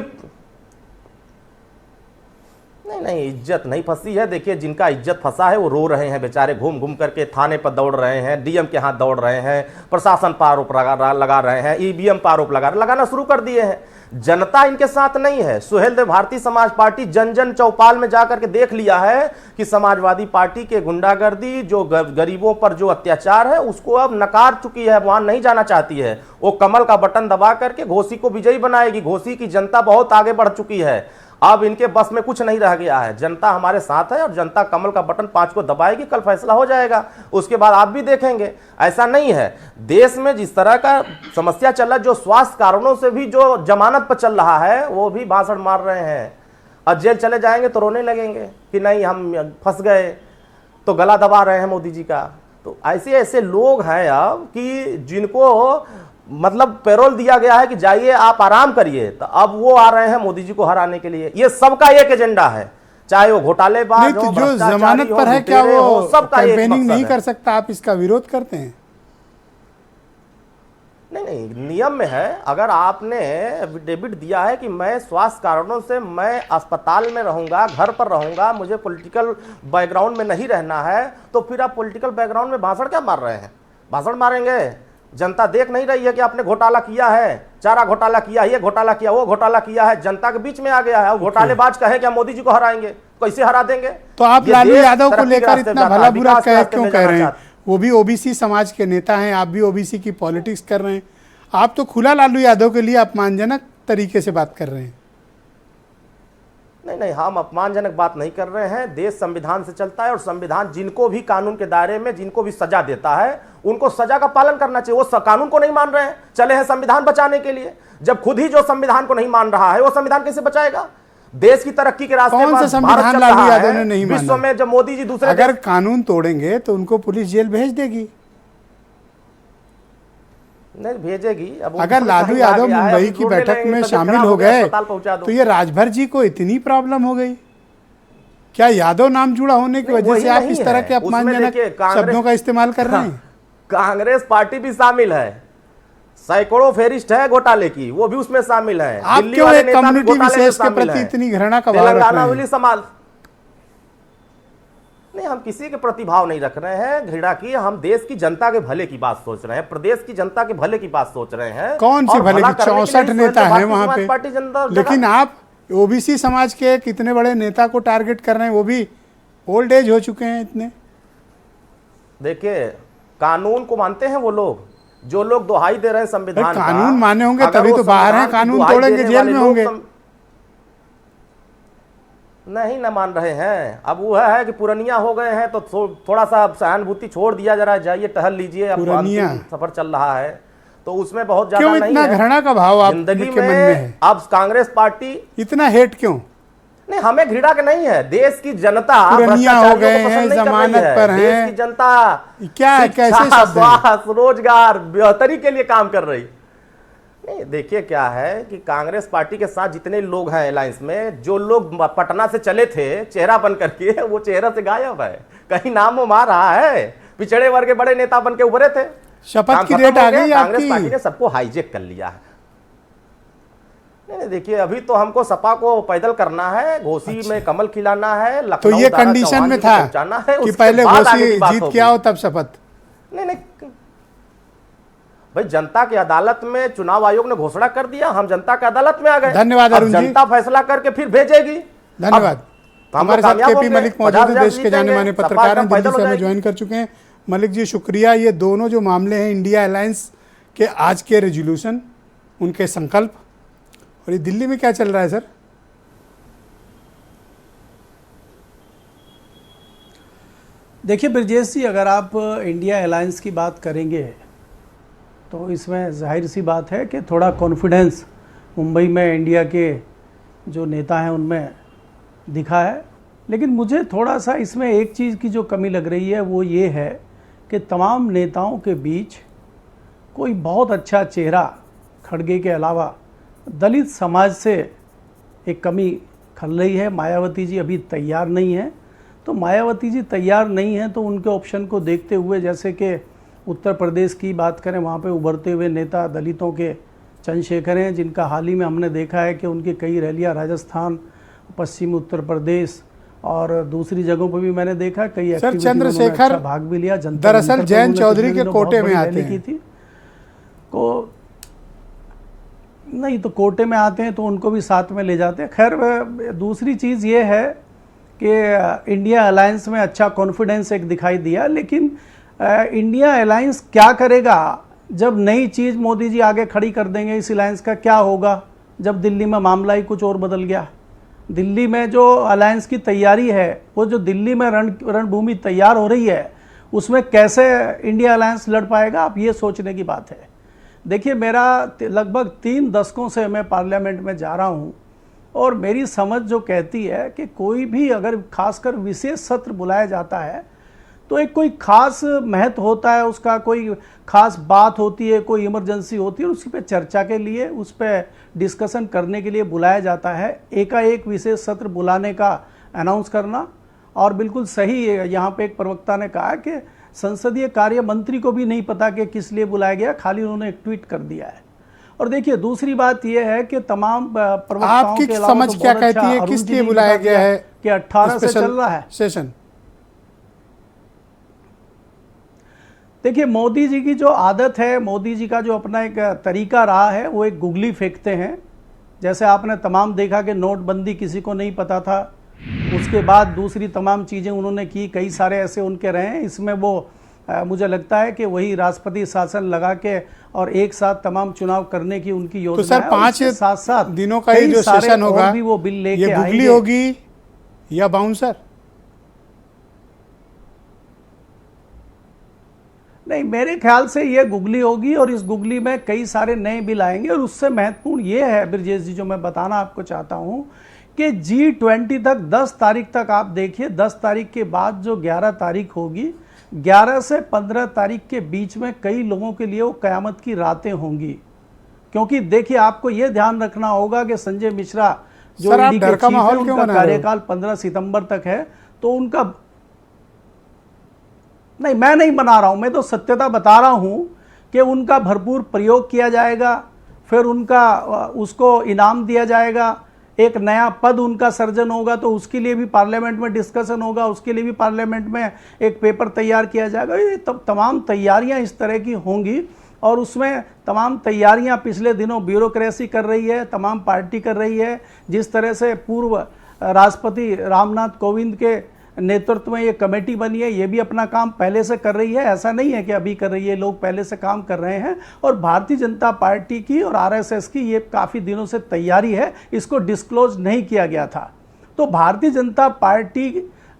नहीं, इज्जत नहीं फंसी है। देखिए, जिनका इज्जत फंसा है वो रो रहे हैं बेचारे, घूम घूम करके थाने पर दौड़ रहे हैं, DM के हाथ दौड़ रहे हैं, प्रशासन पर आरोप लगा रहे हैं, EVM पर आरोप लगाना शुरू कर दिए हैं। जनता इनके साथ नहीं है। सुहेल देव भारतीय समाज पार्टी जन जन चौपाल में जाकर के देख लिया है कि समाजवादी पार्टी के गुंडागर्दी, जो गरीबों पर जो अत्याचार है, उसको अब नकार चुकी है, वहां नहीं जाना चाहती है। वो कमल का बटन दबा करके घोसी को विजयी बनाएगी। घोसी की जनता बहुत आगे बढ़ चुकी है, अब इनके बस में कुछ नहीं रह गया है। जनता हमारे साथ है और जनता कमल का बटन 5 को दबाएगी, कल फैसला हो जाएगा। उसके बाद आप भी देखेंगे। ऐसा नहीं है, देश में जिस तरह का समस्या चल रहा है, जो स्वास्थ्य कारणों से भी जो जमानत पर चल रहा है, वो भी भाषण मार रहे हैं। और जेल चले जाएंगे तो रोने लगेंगे कि नहीं हम फंस गए, तो गला दबा रहे हैं मोदी जी का। तो ऐसे ऐसे लोग हैं अब कि जिनको मतलब पैरोल दिया गया है कि जाइए आप आराम करिए, तो अब वो आ रहे हैं मोदी जी को हराने के लिए। ये सबका एक एजेंडा है, चाहे वो घोटालेबाज हो, जो जमानत पर है, क्या वो सबका कैंपेनिंग नहीं कर सकता? आप इसका विरोध करते हैं? नहीं, नियम में है। अगर आपने एफिडेविट दिया है कि मैं स्वास्थ्य कारणों से मैं अस्पताल में रहूंगा, घर पर रहूंगा, मुझे पॉलिटिकल बैकग्राउंड में नहीं रहना है, तो फिर आप पॉलिटिकल बैकग्राउंड में भाषण क्या मार रहे हैं? भाषण मारेंगे? जनता देख नहीं रही है कि आपने घोटाला किया है, चारा घोटाला किया, ये घोटाला किया, वो घोटाला किया है, जनता के बीच में आ गया है। घोटालेबाज कहे क्या मोदी जी को हराएंगे? कैसे हरा देंगे? तो आप लालू यादव को लेकर इतना भला बुरा क्यों कह रहे हैं? वो भी OBC समाज के नेता हैं, आप भी OBC की पॉलिटिक्स कर रहे हैं। आप तो खुला लालू यादव के लिए अपमानजनक तरीके से बात कर रहे हैं। नहीं, हम अपमानजनक बात नहीं कर रहे हैं। देश संविधान से चलता है और संविधान जिनको भी कानून के दायरे में जिनको भी सजा देता है, उनको सजा का पालन करना चाहिए। वो कानून को नहीं मान रहे हैं, चले हैं संविधान बचाने के लिए। जब खुद ही जो संविधान को नहीं मान रहा है, वो संविधान कैसे बचाएगा? देश की तरक्की के रास्ते कौन सा संविधान लालू यादव ने नहीं माना? विश्व में जब मोदी जी दूसरे अगर कानून तोड़ेंगे तो उनको पुलिस जेल भेज देगी। नहीं भेजेगी। अब अगर लालू यादव मुंबई की बैठक में शामिल हो गए तो ये राजभर जी को इतनी प्रॉब्लम हो गई। क्या यादव नाम जुड़ा होने की वजह से आप इस तरह के अपमानजनक शब्दों का इस्तेमाल कर रहे हैं? कांग्रेस पार्टी भी शामिल है, सैकड़ों फेरिस्ट है घोटाले की, वो भी उसमें शामिल है। आप क्यों एक कम्युनिटी विशेष के प्रति इतनी घृणा का भाव रख रहे हैं? समाज नहीं, हम किसी के प्रतिभाव नहीं रख रहे हैं घृणा की। हम देश की जनता के भले की बात सोच रहे हैं, प्रदेश की जनता के भले की बात सोच रहे हैं। कौन सी भले की? 64 नेता हैं वहां पे, लेकिन आप OBC समाज के कितने बड़े नेता को टारगेट कर रहे हैं, वो भी ओल्ड एज हो चुके हैं इतने। देखिए, कानून को मानते हैं वो लोग, जो लोग दुहाई दे रहे हैं संविधान का। कानून माने होंगे तभी तो बाहर हैं, कानून तोड़ेंगे जेल में होंगे। नहीं न मान रहे हैं। अब वो है कि पुरनिया हो गए हैं तो थोड़ा सा सहानुभूति छोड़ दिया, जरा जाइए टहल लीजिए। अब अंतिम सफर चल रहा है तो उसमें बहुत ज्यादा नहीं है। क्यों इतना घृणा का भाव आप जिंदगी के मन में है? अब कांग्रेस पार्टी इतना हेट क्यों? नहीं, हमें घृणा का नहीं है। देश की जनता पुरनिया हो गए हैं, जमानत पर हैं, देश की जनता क्या कैसे स्वास्थ्य, रोजगार, बेहतरी के लिए काम कर रही। नहीं, देखिए क्या है कि कांग्रेस पार्टी के साथ जितने लोग हैं अलायंस में, जो लोग पटना से चले थे चेहरा बन करके, वो चेहरा से गायब है, कहीं नाम वो मार रहा है। पिछड़े वर्ग के बड़े नेता बन के उभरे थे, शपथ की डेट आ गई। कांग्रेस पार्टी ने सबको हाईजेक कर लिया है। नहीं, देखिए अभी तो हमको सपा को पैदल करना है, घोसी में कमल खिलाना है, तो ये कंडीशन में था कि पहले घोसी जीत के आओ तब शपथ। नहीं, भाई जनता की अदालत में चुनाव आयोग ने घोषणा कर दिया, हम जनता की अदालत में आ गए। धन्यवाद अरुण जी। जनता फैसला करके फिर भेजेगी। धन्यवाद। तो हम हमारे लोग साथ कामयाब केपी होंगे, मलिक मौजूद 50,000 हैं, देश के जीतेंगे, जाने माने सपा पत्रकार हैं, एकदम दिल्ली पैदल से हो हमें जाएगी। ज्वाइन कर चुके हैं। मलिक जी शुक्रिया। ये दोनों जो मामले हैं, इंडिया अलायंस के आज के रेजोल्यूशन, उनके संकल्प, और ये दिल्ली में क्या चल रहा है सर? देखिए ब्रजेश जी, अगर आप इंडिया अलायंस की बात करेंगे तो इसमें जाहिर सी बात है कि थोड़ा कॉन्फिडेंस मुंबई में इंडिया के जो नेता हैं उनमें दिखा है। लेकिन मुझे थोड़ा सा इसमें एक चीज़ की जो कमी लग रही है वो ये है कि तमाम नेताओं के बीच कोई बहुत अच्छा चेहरा, खड़गे के अलावा दलित समाज से एक कमी खल रही है। मायावती जी अभी तैयार नहीं हैं, तो मायावती जी तैयार नहीं हैं तो उनके ऑप्शन को देखते हुए, जैसे कि उत्तर प्रदेश की बात करें, वहाँ पे उभरते हुए नेता दलितों के चंद्रशेखर हैं, जिनका हाल ही में हमने देखा है कि उनकी कई रैलियाँ राजस्थान, पश्चिमी उत्तर प्रदेश और दूसरी जगहों पर भी मैंने देखा। कई एक्टिविटी में उन्होंने अच्छा भाग भी लिया। जनता दरअसल जयंत चौधरी के कोटे में आते हैं की थी को नहीं, तो कोटे में आते हैं तो उनको भी साथ में ले जाते हैं। खैर, दूसरी चीज़ ये है कि इंडिया अलायंस में अच्छा कॉन्फिडेंस एक दिखाई दिया, लेकिन इंडिया अलायंस क्या करेगा जब नई चीज़ मोदी जी आगे खड़ी कर देंगे? इस अलायंस का क्या होगा जब दिल्ली में मामला ही कुछ और बदल गया? दिल्ली में जो अलायंस की तैयारी है, वो जो दिल्ली में रणभूमि तैयार हो रही है, उसमें कैसे इंडिया अलायंस लड़ पाएगा? आप ये सोचने की बात है। देखिए, मेरा लगभग 3 दशकों से मैं पार्लियामेंट में जा रहा हूँ और मेरी समझ जो कहती है कि कोई भी अगर खासकर विशेष सत्र बुलाया जाता है तो एक कोई खास महत्व होता है, उसका कोई खास बात होती है, कोई इमरजेंसी होती है, उस पर चर्चा के लिए, उस पर डिस्कशन करने के लिए बुलाया जाता है। एकाएक विशेष सत्र बुलाने का अनाउंस करना, और बिल्कुल सही है, यहाँ पे एक प्रवक्ता ने कहा कि संसदीय कार्य मंत्री को भी नहीं पता कि किस लिए बुलाया गया, खाली उन्होंने एक ट्वीट कर दिया है। और देखिए, दूसरी बात यह है कि तमाम प्रवक्ताओं के अलावा समझ क्या कहती है किस लिए बुलाया गया है कि 18 से चल रहा है सेशन? देखिए, मोदी जी की जो आदत है, मोदी जी का जो अपना एक तरीका रहा है, वो एक गुगली फेंकते हैं। जैसे आपने तमाम देखा कि नोटबंदी किसी को नहीं पता था, उसके बाद दूसरी तमाम चीज़ें उन्होंने की, कई सारे ऐसे उनके रहे हैं। इसमें वो मुझे लगता है कि वही राष्ट्रपति शासन लगा के और एक साथ तमाम चुनाव करने की उनकी योजना तो सर, है। 5 साथ दिनों का ये जो सेशन होगा, भी वो बिल लेके ये गुगली होगी या बाउंसर? नहीं, मेरे ख्याल से ये गुगली होगी, और इस गुगली में कई सारे नए बिल आएंगे। और उससे महत्वपूर्ण ये है ब्रजेश जी, जो मैं बताना आपको चाहता हूं कि G20 तक 10 तारीख तक आप देखिए, 10 तारीख के बाद जो 11 तारीख होगी, 11 से 15 तारीख के बीच में कई लोगों के लिए वो कयामत की रातें होंगी। क्योंकि देखिए, आपको ये ध्यान रखना होगा कि संजय मिश्रा जो ईडी के चीफ है, उनका कार्यकाल 15 सितंबर तक है, तो उनका नहीं, मैं नहीं बना रहा हूं, मैं तो सत्यता बता रहा हूं कि उनका भरपूर प्रयोग किया जाएगा, फिर उनका उसको इनाम दिया जाएगा, एक नया पद उनका सर्जन होगा, तो उसके लिए भी पार्लियामेंट में डिस्कशन होगा, उसके लिए भी पार्लियामेंट में एक पेपर तैयार किया जाएगा। ये तमाम तैयारियां इस तरह की होंगी, और उसमें तमाम तैयारियां पिछले दिनों ब्यूरोक्रेसी कर रही है, तमाम पार्टी कर रही है। जिस तरह से पूर्व राष्ट्रपति रामनाथ कोविंद के नेतृत्व में ये कमेटी बनी है, ये भी अपना काम पहले से कर रही है, ऐसा नहीं है कि अभी कर रही है, लोग पहले से काम कर रहे हैं। और भारतीय जनता पार्टी की और आरएसएस की ये काफ़ी दिनों से तैयारी है, इसको डिस्क्लोज नहीं किया गया था। तो भारतीय जनता पार्टी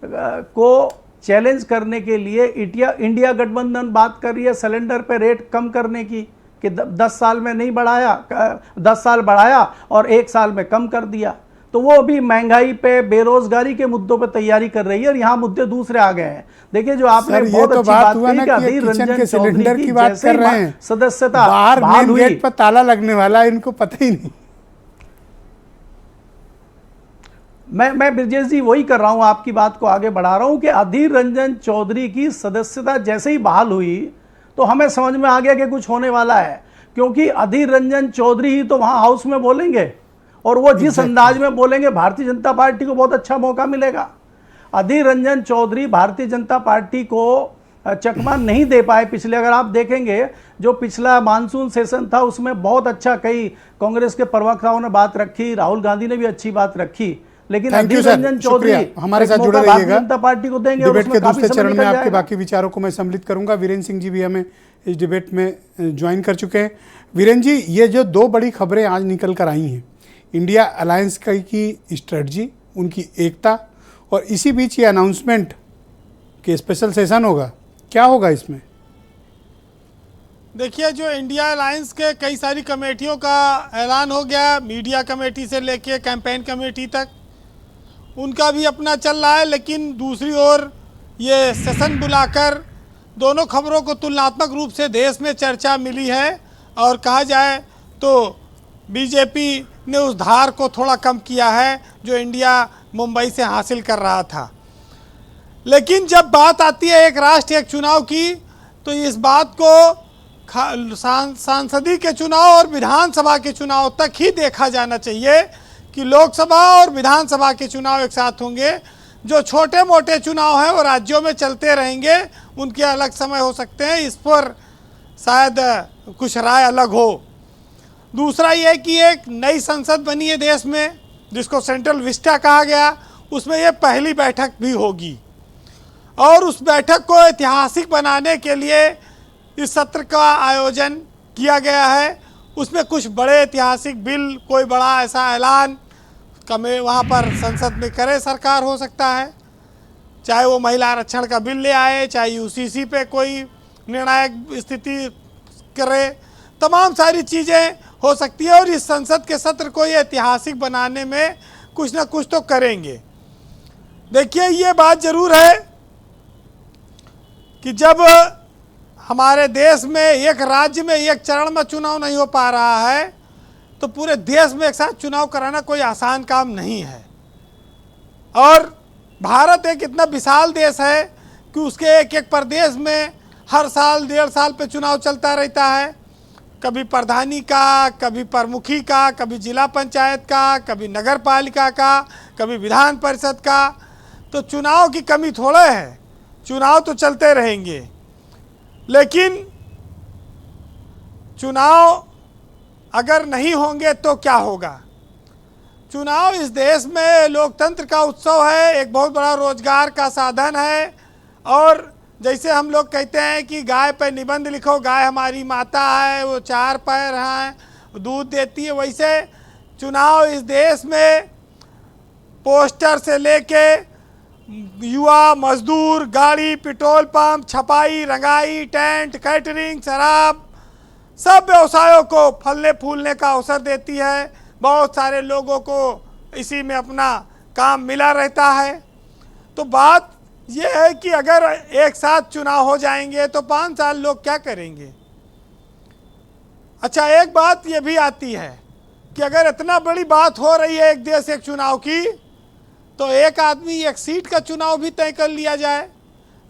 को चैलेंज करने के लिए इंडिया गठबंधन बात कर रही है सिलेंडर पे रेट कम करने की, कि 10 साल में नहीं बढ़ाया, 10 साल बढ़ाया और 1 साल में कम कर दिया। तो वो अभी महंगाई पे, बेरोजगारी के मुद्दों पे तैयारी कर रही है, और यहाँ मुद्दे दूसरे आ गए हैं। देखिए, जो आपने बहुत अच्छी बात कही कि अधीर रंजन चौधरी की बात कर रहे हैं, सदस्यता बाहर मेन गेट पर ताला लगने वाला है, इनको पता ही नहीं। मैं ब्रजेश जी वही कर रहा हूं, आपकी बात को आगे बढ़ा रहा हूं कि अधीर रंजन चौधरी की सदस्यता जैसे ही बहाल हुई तो हमें समझ में आ गया कि कुछ होने वाला है, क्योंकि अधीर रंजन चौधरी ही तो वहां हाउस में बोलेंगे, और वो जिस अंदाज में बोलेंगे भारतीय जनता पार्टी को बहुत अच्छा मौका मिलेगा। अधीर रंजन चौधरी भारतीय जनता पार्टी को चकमा नहीं दे पाए पिछले, अगर आप देखेंगे जो पिछला मानसून सेशन था उसमें बहुत अच्छा कई कांग्रेस के प्रवक्ताओं ने बात रखी, राहुल गांधी ने भी अच्छी बात रखी, लेकिन thank you Adhir sir, Ranjan Chowdhury शुक्रिया। हमारे एक साथ जुड़े मौका भारतीय रहिएगा। जनता पार्टी को देंगे और डिबेट के उसमें काफी दूसरे समय चरण में निकल आपके जाएगा। बाकी विचारों को मैं सम्मिलित करूंगा। वीरेंद्र सिंह जी भी हमें इस डिबेट में ज्वाइन कर चुके हैं। वीरेंद्र जी, ये जो दो बड़ी खबरें आज निकल कर आई हैं, इंडिया अलायंस की स्ट्रेटजी, उनकी एकता, और इसी बीच ये अनाउंसमेंट कि स्पेशल सेशन होगा, क्या होगा इसमें? देखिए, जो इंडिया अलायंस के कई सारी कमेटियों का ऐलान हो गया, मीडिया कमेटी से लेके कैंपेन कमेटी तक, उनका भी अपना चल रहा है। लेकिन दूसरी ओर ये सेशन बुलाकर दोनों खबरों को तुलनात्मक रूप से देश में चर्चा मिली है, और कहा जाए तो बीजेपी ने उस धार को थोड़ा कम किया है जो इंडिया मुंबई से हासिल कर रहा था। लेकिन जब बात आती है एक राष्ट्र एक चुनाव की, तो इस बात को सांसदीय के चुनाव और विधानसभा के चुनाव तक ही देखा जाना चाहिए कि लोकसभा और विधानसभा के चुनाव एक साथ होंगे। जो छोटे मोटे चुनाव हैं वो राज्यों में चलते रहेंगे, उनके अलग समय हो सकते हैं, इस पर शायद कुछ राय अलग हो। दूसरा ये कि एक नई संसद बनी है देश में जिसको सेंट्रल विस्टा कहा गया, उसमें ये पहली बैठक भी होगी, और उस बैठक को ऐतिहासिक बनाने के लिए इस सत्र का आयोजन किया गया है। उसमें कुछ बड़े ऐतिहासिक बिल, कोई बड़ा ऐसा ऐलान वहाँ पर संसद में करे सरकार, हो सकता है, चाहे वो महिला आरक्षण का बिल ले आए, चाहे यूसीसी पे कोई निर्णायक स्थिति करे, तमाम सारी चीज़ें हो सकती है। और इस संसद के सत्र को ये ऐतिहासिक बनाने में कुछ ना कुछ तो करेंगे। देखिए, ये बात ज़रूर है कि जब हमारे देश में एक राज्य में एक चरण में चुनाव नहीं हो पा रहा है, तो पूरे देश में एक साथ चुनाव कराना कोई आसान काम नहीं है। और भारत एक इतना विशाल देश है कि उसके एक एक प्रदेश में हर साल 1.5 साल पे चुनाव चलता रहता है, कभी प्रधानी का, कभी प्रमुखी का, कभी जिला पंचायत का, कभी नगर पालिका का, कभी विधान परिषद का। तो चुनाव की कमी थोड़ा है, चुनाव तो चलते रहेंगे। लेकिन चुनाव अगर नहीं होंगे तो क्या होगा? चुनाव इस देश में लोकतंत्र का उत्सव है, एक बहुत बड़ा रोजगार का साधन है। और जैसे हम लोग कहते हैं कि गाय पर निबंध लिखो, गाय हमारी माता है, वो 4 पैर हैं, दूध देती है, वैसे चुनाव इस देश में पोस्टर से लेके युवा, मजदूर, गाड़ी, पेट्रोल पंप, छपाई, रंगाई, टेंट, कैटरिंग, शराब, सब व्यवसायों को फलने फूलने का अवसर देती है। बहुत सारे लोगों को इसी में अपना काम मिला रहता है। तो बात यह है कि अगर एक साथ चुनाव हो जाएंगे तो 5 साल लोग क्या करेंगे? अच्छा, एक बात ये भी आती है कि अगर इतना बड़ी बात हो रही है एक देश एक चुनाव की, तो एक आदमी एक सीट का चुनाव भी तय कर लिया जाए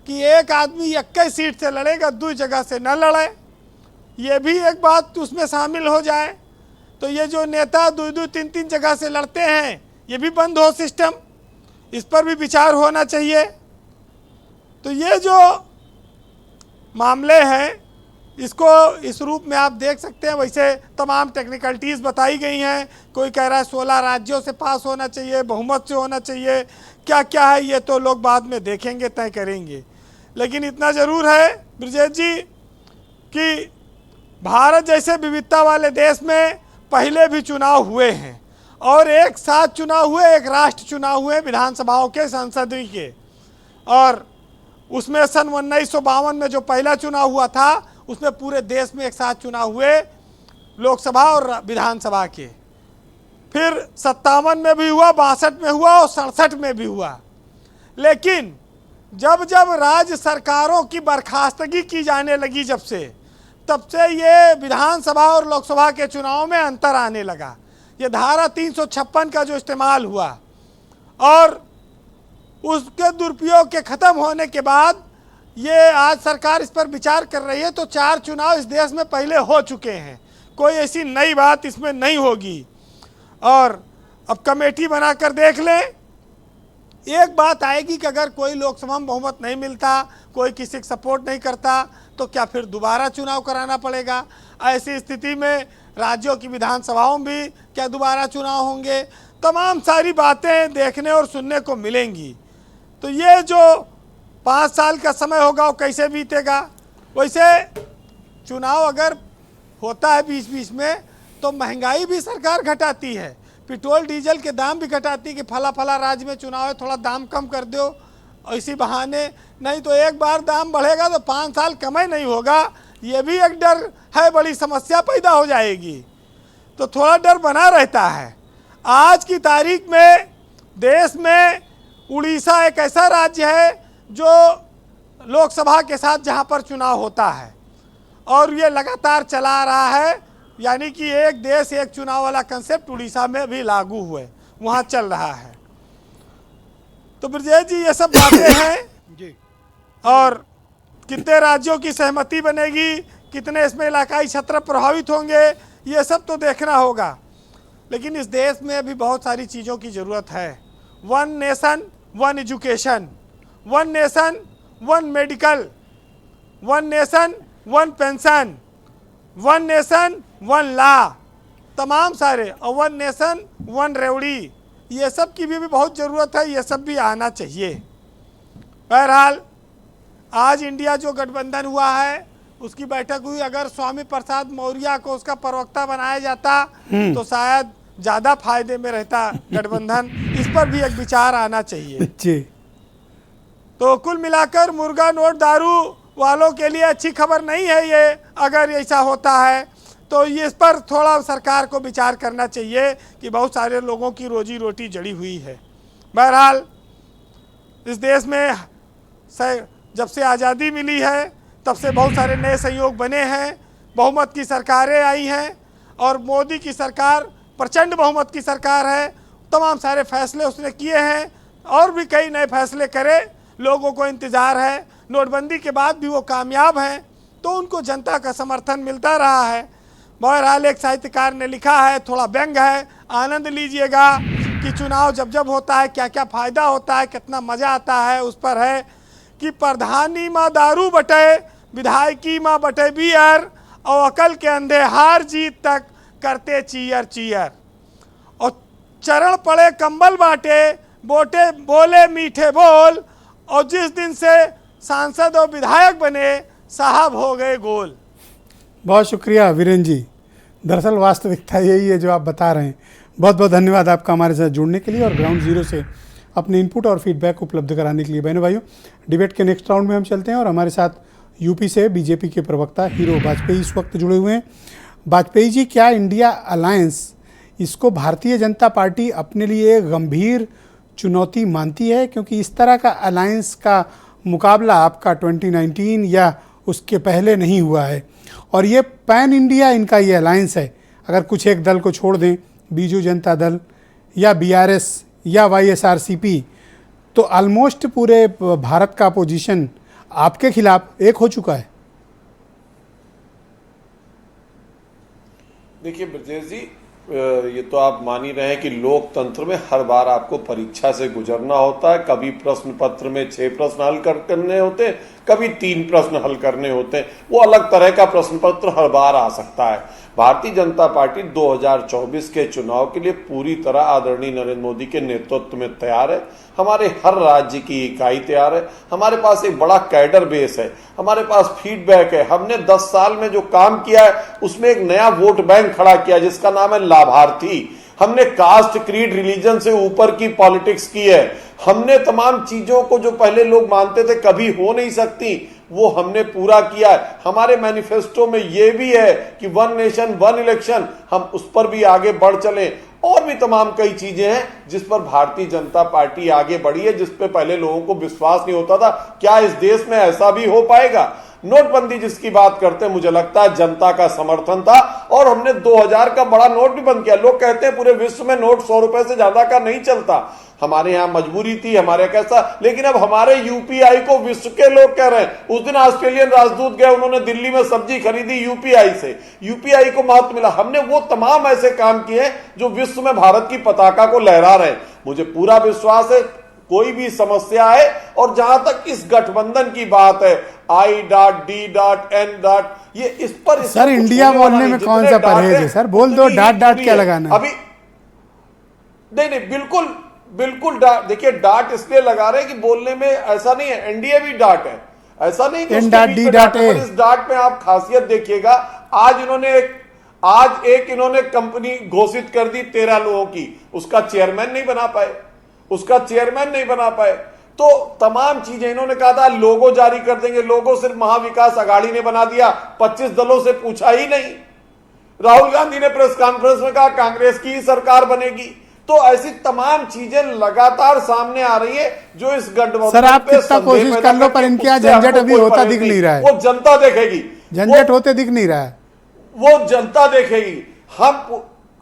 कि एक आदमी 21 सीट से लड़ेगा, 2 जगह से न लड़े। ये भी एक बात उसमें शामिल हो जाए। तो ये जो नेता 2-2, 3-3 जगह से लड़ते हैं, ये भी बंद हो सिस्टम, इस पर भी विचार होना चाहिए। तो ये जो मामले हैं, इसको इस रूप में आप देख सकते हैं। वैसे तमाम टेक्निकलिटीज़ बताई गई हैं। कोई कह रहा है 16 राज्यों से पास होना चाहिए, बहुमत से होना चाहिए, क्या क्या है ये तो लोग बाद में देखेंगे, तय करेंगे। लेकिन इतना ज़रूर है ब्रजेश जी कि भारत जैसे विविधता वाले देश में पहले भी चुनाव हुए हैं, और एक साथ चुनाव हुए, एक राष्ट्र चुनाव हुए विधानसभाओं के, संसदीय के। और उसमें सन 1952 में जो पहला चुनाव हुआ था, उसमें पूरे देश में एक साथ चुनाव हुए, लोकसभा और विधानसभा के। फिर 57 में भी हुआ, 62 में हुआ और 67 में भी हुआ। लेकिन जब जब राज्य सरकारों की बर्खास्तगी की जाने लगी, तब से ये विधानसभा और लोकसभा के चुनाव में अंतर आने लगा। ये धारा 356 का जो इस्तेमाल हुआ और उसके दुरुपयोग के ख़त्म होने के बाद ये आज सरकार इस पर विचार कर रही है। तो 4 चुनाव इस देश में पहले हो चुके हैं, कोई ऐसी नई बात इसमें नहीं होगी। और अब कमेटी बनाकर देख लें। एक बात आएगी कि अगर कोई लोकसभा में बहुमत नहीं मिलता, कोई किसी को सपोर्ट नहीं करता, तो क्या फिर दोबारा चुनाव कराना पड़ेगा? ऐसी स्थिति में राज्यों की विधानसभाओं में भी क्या दोबारा चुनाव होंगे? तमाम सारी बातें देखने और सुनने को मिलेंगी। तो ये जो 5 साल का समय होगा वो कैसे बीतेगा। वैसे चुनाव अगर होता है बीच बीच में तो महंगाई भी सरकार घटाती है, पेट्रोल डीजल के दाम भी घटाती है कि फला फला राज्य में चुनाव है, थोड़ा दाम कम कर दो इसी बहाने, नहीं तो एक बार दाम बढ़ेगा तो 5 साल कमाई नहीं होगा। ये भी एक डर है, बड़ी समस्या पैदा हो जाएगी। तो थोड़ा डर बना रहता है। आज की तारीख में देश में उड़ीसा एक ऐसा राज्य है जो लोकसभा के साथ जहां पर चुनाव होता है और ये लगातार चला रहा है, यानी कि एक देश एक चुनाव वाला कंसेप्ट उड़ीसा में भी लागू हुए, वहां चल रहा है। तो ब्रजेश जी ये सब बातें हैं जी, और कितने राज्यों की सहमति बनेगी, कितने इसमें इलाकाई क्षेत्र प्रभावित होंगे, ये सब तो देखना होगा। लेकिन इस देश में भी बहुत सारी चीज़ों की ज़रूरत है। 1 nation 1 education, 1 nation 1 medical, 1 nation 1 pension, 1 nation 1 law, तमाम सारे, और 1 नेशन 1 रेवड़ी, ये सब की भी बहुत ज़रूरत है। ये सब भी आना चाहिए। बहरहाल आज इंडिया जो गठबंधन हुआ है उसकी बैठक हुई, अगर स्वामी प्रसाद मौर्य को उसका प्रवक्ता बनाया जाता तो शायद ज़्यादा फायदे में रहता गठबंधन। इस पर भी एक विचार आना चाहिए जी। तो कुल मिलाकर मुर्गा नोट दारू वालों के लिए अच्छी खबर नहीं है ये। अगर ऐसा होता है तो इस पर थोड़ा सरकार को विचार करना चाहिए कि बहुत सारे लोगों की रोजी रोटी जड़ी हुई है। बहरहाल इस देश में जब से आज़ादी मिली है तब से बहुत सारे नए संयोग बने हैं, बहुमत की सरकारें आई हैं और मोदी की सरकार प्रचंड बहुमत की सरकार है। तमाम सारे फैसले उसने किए हैं और भी कई नए फैसले करे, लोगों को इंतज़ार है। नोटबंदी के बाद भी वो कामयाब हैं तो उनको जनता का समर्थन मिलता रहा है। बहरहाल एक साहित्यकार ने लिखा है, थोड़ा व्यंग है, आनंद लीजिएगा कि चुनाव जब जब होता है क्या क्या फ़ायदा होता है, कितना मज़ा आता है। उस पर है कि प्रधानी माँ दारू बटे, विधायकी माँ बटे बियर, और अकल के अंधे हार जीत तक करते चीयर चीयर, और चरण पड़े कंबल बांटे, बोटे बोले मीठे बोल, और जिस दिन से सांसद और विधायक बने साहब हो गए गोल। बहुत शुक्रिया वीरेंद्र जी। दरअसल वास्तविकता यही है जो आप बता रहे हैं। बहुत बहुत धन्यवाद आपका हमारे साथ जुड़ने के लिए और ग्राउंड जीरो से अपने इनपुट और फीडबैक उपलब्ध कराने के लिए। बहनों भाइयों, डिबेट के नेक्स्ट राउंड में हम चलते हैं और हमारे साथ यूपी से बीजेपी के प्रवक्ता हीरो वाजपेयी इस वक्त जुड़े हुए हैं। वाजपेयी जी, क्या इंडिया अलायंस, इसको भारतीय जनता पार्टी अपने लिए गंभीर चुनौती मानती है? क्योंकि इस तरह का अलायंस का मुकाबला आपका 2019 या उसके पहले नहीं हुआ है और ये पैन इंडिया इनका ये अलायंस है। अगर कुछ एक दल को छोड़ दें, बीजू जनता दल या बीआरएस या वाईएसआरसीपी, तो ऑलमोस्ट पूरे भारत का अपोजिशन आपके खिलाफ एक हो चुका है। देखिए ब्रजेश जी, ये तो आप मान ही रहे हैं कि लोकतंत्र में हर बार आपको परीक्षा से गुजरना होता है। कभी प्रश्न पत्र में 6 प्रश्न हल करने होते हैं, कभी 3 प्रश्न हल करने होते हैं। वो अलग तरह का प्रश्न पत्र हर बार आ सकता है। भारतीय जनता पार्टी 2024 के चुनाव के लिए पूरी तरह आदरणीय नरेंद्र मोदी के नेतृत्व में तैयार है। हमारे हर राज्य की इकाई तैयार है। हमारे पास एक बड़ा कैडर बेस है, हमारे पास फीडबैक है। हमने 10 साल में जो काम किया है उसमें एक नया वोट बैंक खड़ा किया जिसका नाम है लाभार्थी। हमने कास्ट, क्रीड, रिलीजन से ऊपर की पॉलिटिक्स की है। हमने तमाम चीजों को जो पहले लोग मानते थे कभी हो नहीं सकती, वो हमने पूरा किया है। हमारे मैनिफेस्टो में ये भी है कि 1 नेशन 1 इलेक्शन, हम उस पर भी आगे बढ़ चले। और भी तमाम कई चीजें हैं जिस पर भारतीय जनता पार्टी आगे बढ़ी है, जिस पे पहले लोगों को विश्वास नहीं होता था। क्या इस देश में ऐसा भी हो पाएगा? नोटबंदी जिसकी बात करते हैं, मुझे लगता है जनता का समर्थन था और हमने 2000 का बड़ा नोट भी बंद किया। लोग कहते हैं पूरे विश्व में नोट 100 रुपए से ज्यादा का नहीं चलता। हमारे यहाँ मजबूरी थी, हमारे कैसा, लेकिन अब हमारे यूपीआई को विश्व के लोग कह रहे हैं। उस दिन ऑस्ट्रेलियन राजदूत गए, उन्होंने दिल्ली में सब्जी खरीदी यूपीआई से, यूपीआई को महत्व मिला। हमने वो तमाम ऐसे काम किए जो विश्व में भारत की पताका को लहरा रहे हैं। मुझे पूरा विश्वास है कोई भी समस्या है, और जहां तक इस गठबंधन की बात है, I.D.N. ये इस पर सर इंडिया बोलने में कौन सा परहेज है सर? बोल दो, डाट क्या लगाना है? अभी नहीं, बिल्कुल बिल्कुल देखिए, डांट इसलिए लगा रहे हैं कि बोलने में ऐसा नहीं है, एनडीए भी डांट है, ऐसा नहीं कि उसके बीच में डांट है, पर इस डांट में आप खासियत देखिएगा। आज एक इन्होंने कंपनी घोषित कर दी 13 लोगों की, उसका चेयरमैन नहीं बना पाए, तो तमाम चीजें इन्होंने कहा था लोगो जारी कर देंगे, लोगो सिर्फ महाविकास आघाड़ी ने बना दिया, 25 दलों से पूछा ही नहीं। राहुल गांधी ने प्रेस कॉन्फ्रेंस में कहा कांग्रेस की ही सरकार बनेगी। तो ऐसी तमाम चीजें लगातार सामने आ रही है जो इस गठबंधन सर आप कितना कोशिश कर लो पर इनके यहाँ झंझट अभी होता दिख नहीं रहा है। वो जनता देखेगी, झंझट होते दिख नहीं रहा है, वो जनता देखेगी।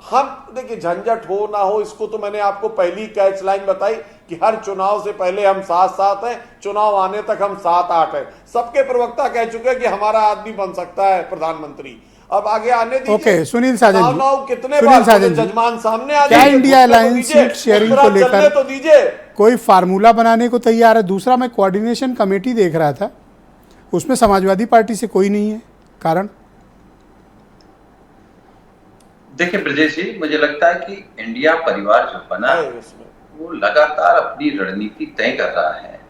हम देखिए, झंझट हो ना हो, इसको तो मैंने आपको पहली कैच लाइन बताई कि हर चुनाव से पहले हम साथ हैं, चुनाव आने तक हम 7-8 हैं। सबके प्रवक्ता कह चुके हैं कि हमारा आदमी बन सकता है प्रधानमंत्री। अब आगे आने दीजिए। ओके, सुनील साजन जी, कितने बार जजमान सामने आ क्या इंडिया अलायंस सीट शेयरिंग को लेकर तो दीजिए कोई फार्मूला बनाने को तैयार है? दूसरा, मैं कोऑर्डिनेशन कमेटी देख रहा था, उसमें समाजवादी पार्टी से कोई नहीं है, कारण? देखिए ब्रजेश जी, मुझे लगता है कि इंडिया परिवार जो बना है वो लगातार अपनी रणनीति तय कर रहा है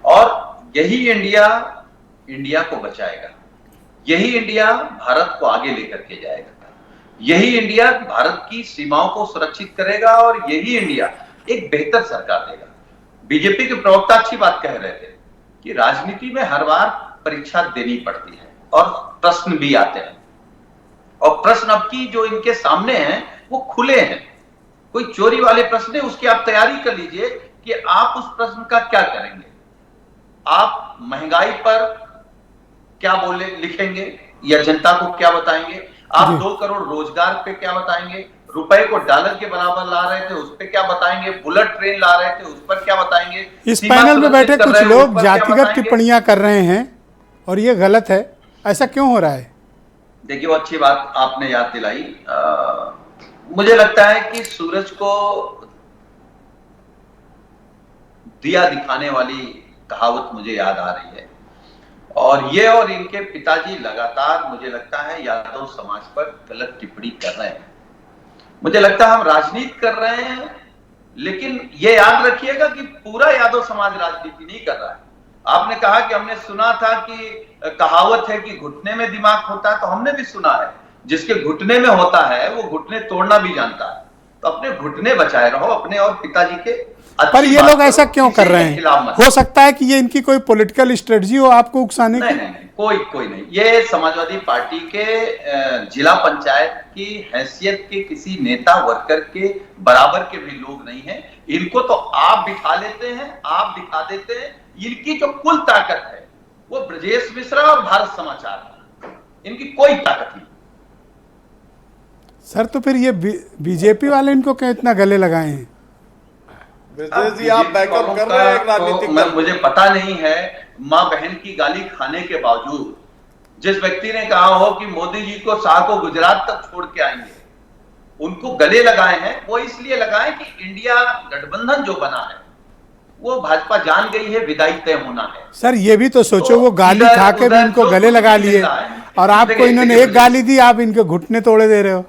और यही इंडिया को बचाएगा, यही इंडिया भारत को आगे लेकर के जाएगा, यही इंडिया भारत की सीमाओं को सुरक्षित करेगा और यही इंडिया एक बेहतर सरकार देगा। बीजेपी के प्रवक्ता अच्छी बात कह रहे थे कि राजनीति में हर बार परीक्षा देनी पड़ती है और प्रश्न भी आते हैं, और प्रश्न अब की जो इनके सामने हैं वो खुले हैं, कोई चोरी वाले प्रश्न है, उसकी आप तैयारी कर लीजिए कि आप उस प्रश्न का क्या करेंगे। आप महंगाई पर क्या लिखेंगे या जनता को क्या बताएंगे? आप 2 करोड़ रोजगार पे क्या बताएंगे? रुपए को डॉलर के बराबर ला रहे थे, उस पर क्या बताएंगे? बुलेट ट्रेन ला रहे थे, उस पर क्या बताएंगे? इस पैनल में बैठे कुछ लोग जातिगत टिप्पणियां कर रहे हैं और ये गलत है, ऐसा क्यों हो रहा है? देखिए, वो अच्छी बात आपने याद दिलाई। मुझे लगता है कि सूरज को दिया दिखाने वाली कहावत मुझे याद आ रही है, और ये और इनके पिताजी लगातार मुझे लगता है यादव समाज पर गलत टिप्पणी कर रहे हैं। मुझे लगता है हम राजनीति कर रहे हैं, लेकिन ये याद रखिएगा कि पूरा यादव समाज राजनीति नहीं कर रहा है। आपने कहा कि हमने सुना था कि कहावत है कि घुटने में दिमाग होता है, तो हमने भी सुना है जिसके घुटने में होता है वो घुटने तोड़ना भी जानता है। तो अपने घुटने बचाए रहो अपने और पिताजी के। पर ये लोग ऐसा क्यों कर रहे हैं? हो सकता है कि ये इनकी कोई पॉलिटिकल स्ट्रेटजी हो आपको उकसाने की? नहीं, कोई नहीं। ये समाजवादी पार्टी के जिला पंचायत की हैसियत के किसी नेता वर्कर के बराबर के भी लोग नहीं हैं। इनको तो आप बिठा लेते हैं, आप दिखा देते हैं। इनकी जो कुल ताकत है वो ब्रजेश मिश्रा और भारत समाचार है, इनकी कोई ताकत नहीं। सर तो फिर ये बीजेपी वाले इनको क्या इतना गले लगाए हैं? जी आप बैकअप कर रहे हैं राजनीतिक? मुझे पता नहीं है। मां बहन की गाली खाने के बावजूद जिस व्यक्ति ने कहा हो कि मोदी जी को शाह को गुजरात तक छोड़ के आएंगे, उनको गले लगाए हैं। वो इसलिए लगाए कि इंडिया गठबंधन जो बना है वो भाजपा जान गई है विदाई तय होना है। सर ये भी तो सोचो, वो गाली खा के भी इनको गले लगा लिए और आपको इन्होंने एक गाली दी, आप इनके घुटने तोड़े दे रहे हो।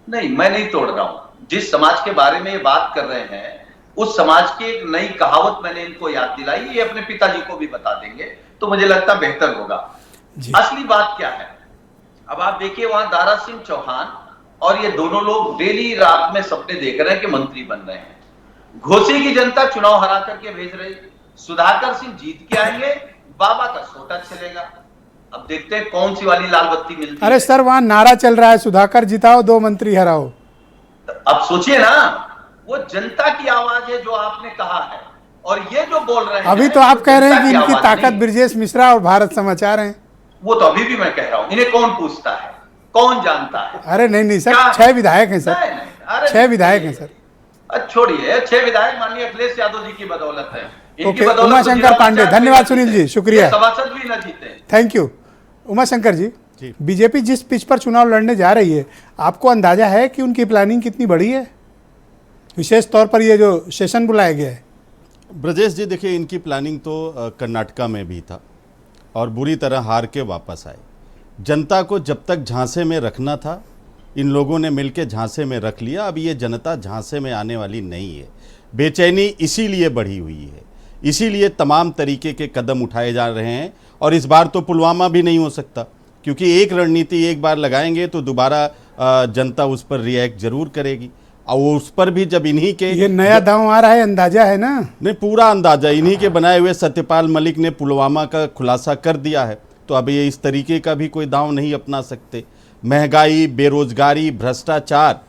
नहीं, मैं नहीं तोड़ रहा हूं। जिस समाज के बारे में ये बात कर रहे हैं उस समाज की एक नई कहावत मैंने इनको याद दिलाई, ये अपने पिताजी को भी बता देंगे तो मुझे लगता बेहतर होगा। असली बात क्या है, अब आप देखिए वहां दारा सिंह चौहान और ये दोनों लोग डेली रात में सपने देख रहे हैं कि मंत्री बन रहे हैं। घोसी की जनता चुनाव हरा करके भेज रही, सुधाकर सिंह जीत के आएंगे, बाबा का सोटा चलेगा। अब देखते हैं कौन सी वाली लाल बत्ती मिलती है। अरे सर वहां नारा चल रहा है, सुधाकर जिताओ 2 मंत्री हराओ। अब सोचिए ना, वो जनता की आवाज है जो आपने कहा है, और ये जो बोल रहे हैं अभी तो आप कह रहे हैं कि इनकी ताकत ब्रजेश मिश्रा और भारत समाचार हैं। वो तो अभी भी मैं कह रहा हूं, इन्हें कौन पूछता है, कौन जानता है? अरे नहीं सर, 6 विधायक हैं सर, 6 विधायक हैं सर। छोड़िए, 6 विधायक माननीय अखिलेश यादव जी की बदौलत है। ओके, उमाशंकर पांडे, धन्यवाद सुनील जी, शुक्रिया, सभासद भी न जीते। Thank you. Umashankar ji, BJP जिस पिच पर चुनाव लड़ने जा रही है, आपको अंदाजा है कि उनकी प्लानिंग कितनी बड़ी है, विशेष तौर पर ये जो सेशन बुलाया गया है? ब्रजेश जी देखिए, इनकी प्लानिंग तो कर्नाटका में भी था और बुरी तरह हार के वापस आए। जनता को जब तक झांसे में रखना था इन लोगों ने मिलकर झांसे में रख लिया। अब ये जनता झांसे में आने वाली नहीं है। बेचैनी इसीलिए बढ़ी हुई है, इसीलिए तमाम तरीके के कदम उठाए जा रहे हैं। और इस बार तो पुलवामा भी नहीं हो सकता, क्योंकि एक रणनीति एक बार लगाएंगे तो दोबारा जनता उस पर रिएक्ट जरूर करेगी। और उस पर भी जब इन्हीं के ये नया दांव आ रहा है, अंदाजा है ना? नहीं, पूरा अंदाजा इन्हीं के बनाए हुए सत्यपाल मलिक ने पुलवामा का खुलासा कर दिया है। तो अब ये इस तरीके का भी कोई दांव नहीं अपना सकते। महंगाई, बेरोजगारी, भ्रष्टाचार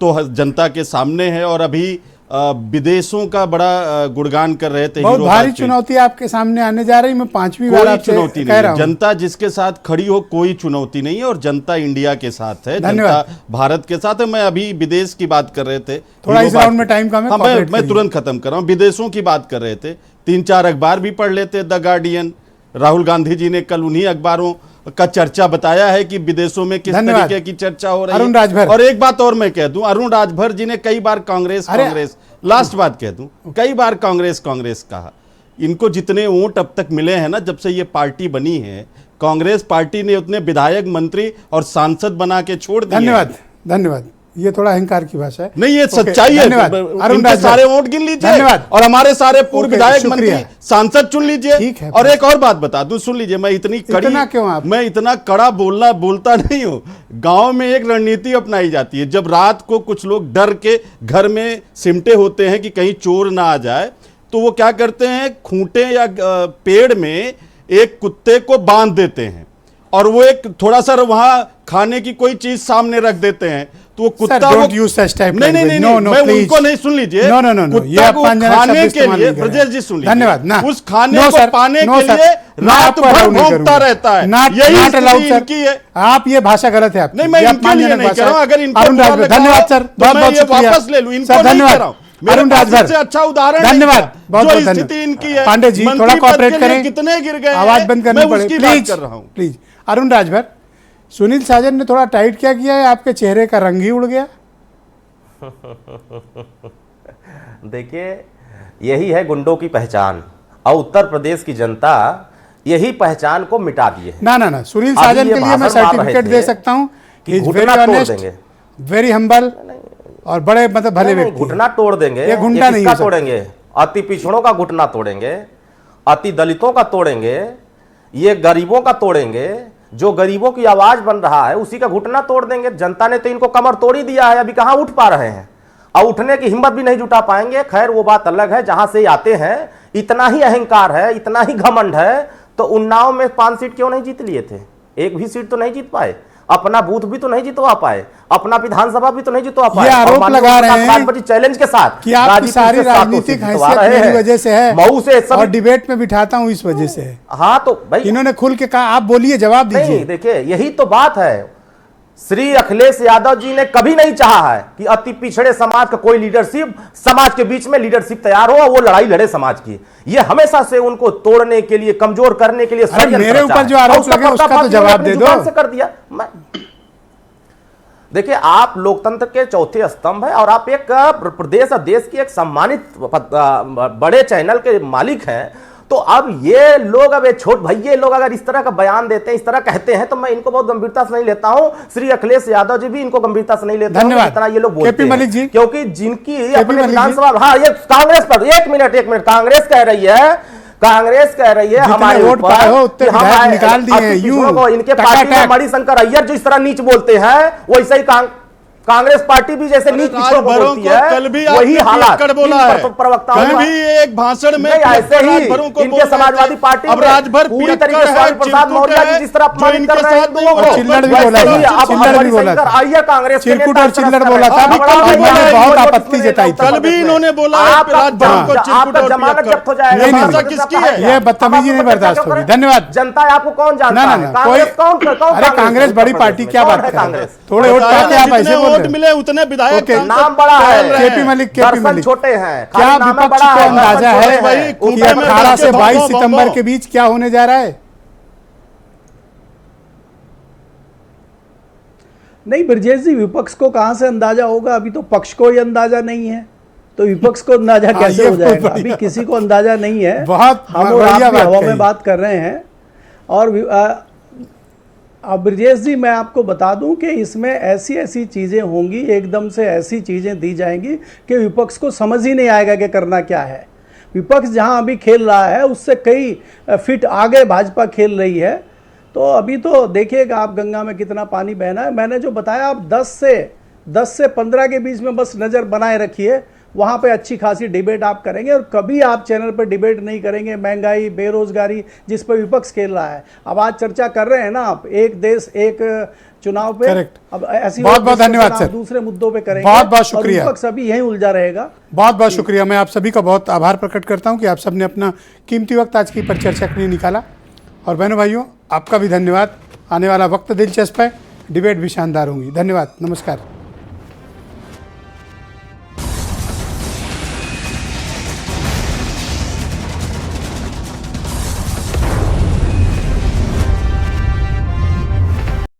तो जनता के सामने है। और अभी विदेशों का बड़ा गुणगान कर रहे थे। बहुत भारी चुनौती आपके सामने आने जा रही। मैं 5वीं बार आपसे चुनौती कह रहा हूं। जनता जिसके साथ खड़ी हो कोई चुनौती नहीं है। और जनता इंडिया के साथ है, जनता भारत के साथ है। मैं अभी विदेश की बात कर रहे थे, थोड़ा इस राउंड में टाइम कम है। मैं तुरंत खत्म कर रहा हूं। विदेशों की बात कर रहे थे, 3-4 अखबार भी पढ़ लेते। द गार्डियन, राहुल गांधी जी ने कल उन्हीं अखबारों का चर्चा बताया है कि विदेशों में किस तरीके की चर्चा हो रही है। और एक बात और मैं कह दूं, अरुण राजभर जी ने कई बार कांग्रेस लास्ट बात कह दूं, कई बार कांग्रेस कहा। इनको जितने वोट अब तक मिले हैं ना, जब से ये पार्टी बनी है, कांग्रेस पार्टी ने उतने विधायक, मंत्री और सांसद बना के छोड़ दिए। धन्यवाद। ये थोड़ा अहंकार की भाषा है। नहीं, ये सच्चाई है। इनके सारे वोट गिन लीजिए और हमारे सारे पूर्व विधायक, मंत्री, सांसद चुन लीजिए। और एक और बात बता दूं, सुन लीजिए, मैं इतना कड़ा बोलता नहीं हूं। गांव में एक रणनीति अपनाई जाती है। जब रात को कुछ लोग डर के घर में सिमटे होते हैं कि कहीं चोर ना आ जाए, तो वो क्या करते हैं, खूंटे या पेड़ में एक कुत्ते को बांध देते हैं और वो एक थोड़ा सा वहां खाने की कोई चीज सामने रख देते हैं। तो वो कुत्ता नहीं, मैं उनको नहीं, सुन लीजिए, कुत्ता को खाने के लिए, ब्रजेश जी सुन लीजिए, धन्यवाद ना, उस खाने को पाने के लिए रात भर भौंकता रहता है। यही स्थिति इनकी है। आप ये भाषा गलत है आपकी। नहीं, मैं इनके लिए नहीं कर रहा हूं। अगर इनको धन्यवाद सर, बहुत शुक्रिया, वापस ले लूं, इनको नहीं कर रहा हूं। अरुण राजभर से अच्छा उदाहरण, धन्यवाद, जो स्थिति इनकी है। पांडे जी थोड़ा कोऑपरेट करें, कितने गिर गए, आवाज बंद करनी पड़ेगी प्लीज। अरुण राजभर, सुनील साजन ने थोड़ा टाइट क्या किया है, आपके चेहरे का रंग ही उड़ गया। देखिए, यही है गुंडों की पहचान और उत्तर प्रदेश की जनता यही पहचान को मिटा दी है। ना, सुनील साजन के लिए मैं सर्टिफिकेट दे सकता हूं कि घुटना तोड़ देंगे, वेरी हम्बल और बड़े मतलब भले व्यक्ति। घुटना तोड़ देंगे। ये घुटना नहीं है, तोड़ेंगे, अति पिछड़ों का घुटना तोड़ेंगे, अति दलितों का तोड़ेंगे, ये गरीबों का तोड़ेंगे। जो गरीबों की आवाज बन रहा है उसी का घुटना तोड़ देंगे। जनता ने तो इनको कमर तोड़ ही दिया है, अभी कहां उठ पा रहे हैं और उठने की हिम्मत भी नहीं जुटा पाएंगे। खैर, वो बात अलग है। जहां से आते हैं, इतना ही अहंकार है, इतना ही घमंड है, तो उन्नाव में 5 सीट क्यों नहीं जीत लिए थे? एक भी सीट तो नहीं जीत पाए, अपना बूथ भी तो नहीं जितवा पाए, अपना विधानसभा भी तो नहीं जितवा पाए। ये आरोप लगा रहे हैं चैलेंज के साथ कि आपकी सारी राजनीतिक हैसियत मेरी वजह से है, मऊ से और डिबेट में बिठाता हूं इस वजह से है। हाँ, तो भाई इन्होंने खुल के कहा, आप बोलिए, जवाब दीजिए। देखिए, यही तो बात है। श्री अखिलेश यादव जी ने कभी नहीं चाहा है कि अति पिछड़े समाज का कोई लीडरशिप, समाज के बीच में लीडरशिप तैयार हो और वो लड़ाई लड़े समाज की। ये हमेशा से उनको तोड़ने के लिए, कमजोर करने के लिए मेरे ऊपर जो आरोप लगे उसका तो जवाब दे दो। से कर दिया। देखिए, आप लोकतंत्र के चौथे स्तंभ है और आप एक प्रदेश और देश की एक सम्मानित बड़े चैनल के मालिक हैं। तो अब ये लोग, अब ये छोट भैया लोग अगर इस तरह का बयान देते हैं, इस तरह कहते हैं, तो मैं इनको बहुत गंभीरता से नहीं लेता हूं। श्री अखिलेश यादव जी भी इनको गंभीरता से नहीं लेते हैं, इतना ये लोग बोलते हैं, क्योंकि जिनकी अपने विधानसभा, हाँ, ये कांग्रेस पर एक मिनट कांग्रेस कह रही है हमारे वोट पाए हो उतने विधायक निकाल दिए यूं। इनके पार्टी में मणिशंकर अय्यर जो इस तरह नीच बोलते हैं, वैसे ही कांग्रेस पार्टी भी जैसे नीच पिछड़ों को बोलती है, कल भी वही हालात बोला है। प्रवक्ताओं कल भी एक भाषण में ऐसे ही इनके समाजवादी पार्टी अब राजभर पूरी तरीके से स्वामी प्रसाद मौर्य जी जिस तरह अपमानित कर रहे हैं हिंदुओं को, चिल्लर भी बोला था, आइए कांग्रेस चिरकुट और चिल्लर बोला था, बहुत आपत्ति जताई थी। कल भी इन्होंने बोला आपका जमानत जब्त हो जाएगा। किसकी है? ये बदतमीजी नहीं बर्दाश्त होगी। धन्यवाद। जनता आपको कौन जानता है? कांग्रेस कौन? अरे कांग्रेस बड़ी पार्टी, क्या बात कर रहे हैं? थोड़े वोट पाते आप ऐसे बोल वोट मिले उतने विधायक, नाम बड़ा है, केपी मलिक छोटे हैं। क्या विपक्ष को अंदाजा है कि 18 से 22 सितंबर के बीच क्या होने जा रहा है? नहीं ब्रजेश जी, विपक्ष को कहां से अंदाजा होगा? अभी तो पक्ष को ही अंदाजा नहीं है, तो विपक्ष को अंदाजा कैसे हो जाएगा? अभी किसी को अंदाजा नहीं है। बहुत हम और आप भी हवा में बात कर रहे हैं। और अब ब्रजेश जी मैं आपको बता दूं कि इसमें ऐसी ऐसी चीज़ें होंगी, एकदम से ऐसी चीज़ें दी जाएंगी कि विपक्ष को समझ ही नहीं आएगा कि करना क्या है। विपक्ष जहां अभी खेल रहा है उससे कई फीट आगे भाजपा खेल रही है। तो अभी तो देखिएगा आप गंगा में कितना पानी बहना है। मैंने जो बताया, आप 10 से 15 के बीच में बस नज़र बनाए रखिए, वहाँ पे अच्छी खासी डिबेट आप करेंगे। और कभी आप चैनल पर डिबेट नहीं करेंगे महंगाई, बेरोजगारी, जिस पर विपक्ष खेल रहा है। अब आज चर्चा कर रहे हैं ना आप, एक देश एक चुनाव पे। करेक्ट। अब ऐसी बहुत बहुत धन्यवाद सर, दूसरे मुद्दों पे करेंगे। बहुत बहुत शुक्रिया। और विपक्ष अभी यहीं उलझा रहेगा। बहुत बहुत शुक्रिया। मैं आप सभी का बहुत आभार प्रकट करता हूं कि आप सबने अपना कीमती वक्त आज की परिचर्चा के लिए निकाला। और बहनों भाइयों, आपका भी धन्यवाद। आने वाला वक्त दिलचस्प है, डिबेट भी शानदार होंगी। धन्यवाद, नमस्कार।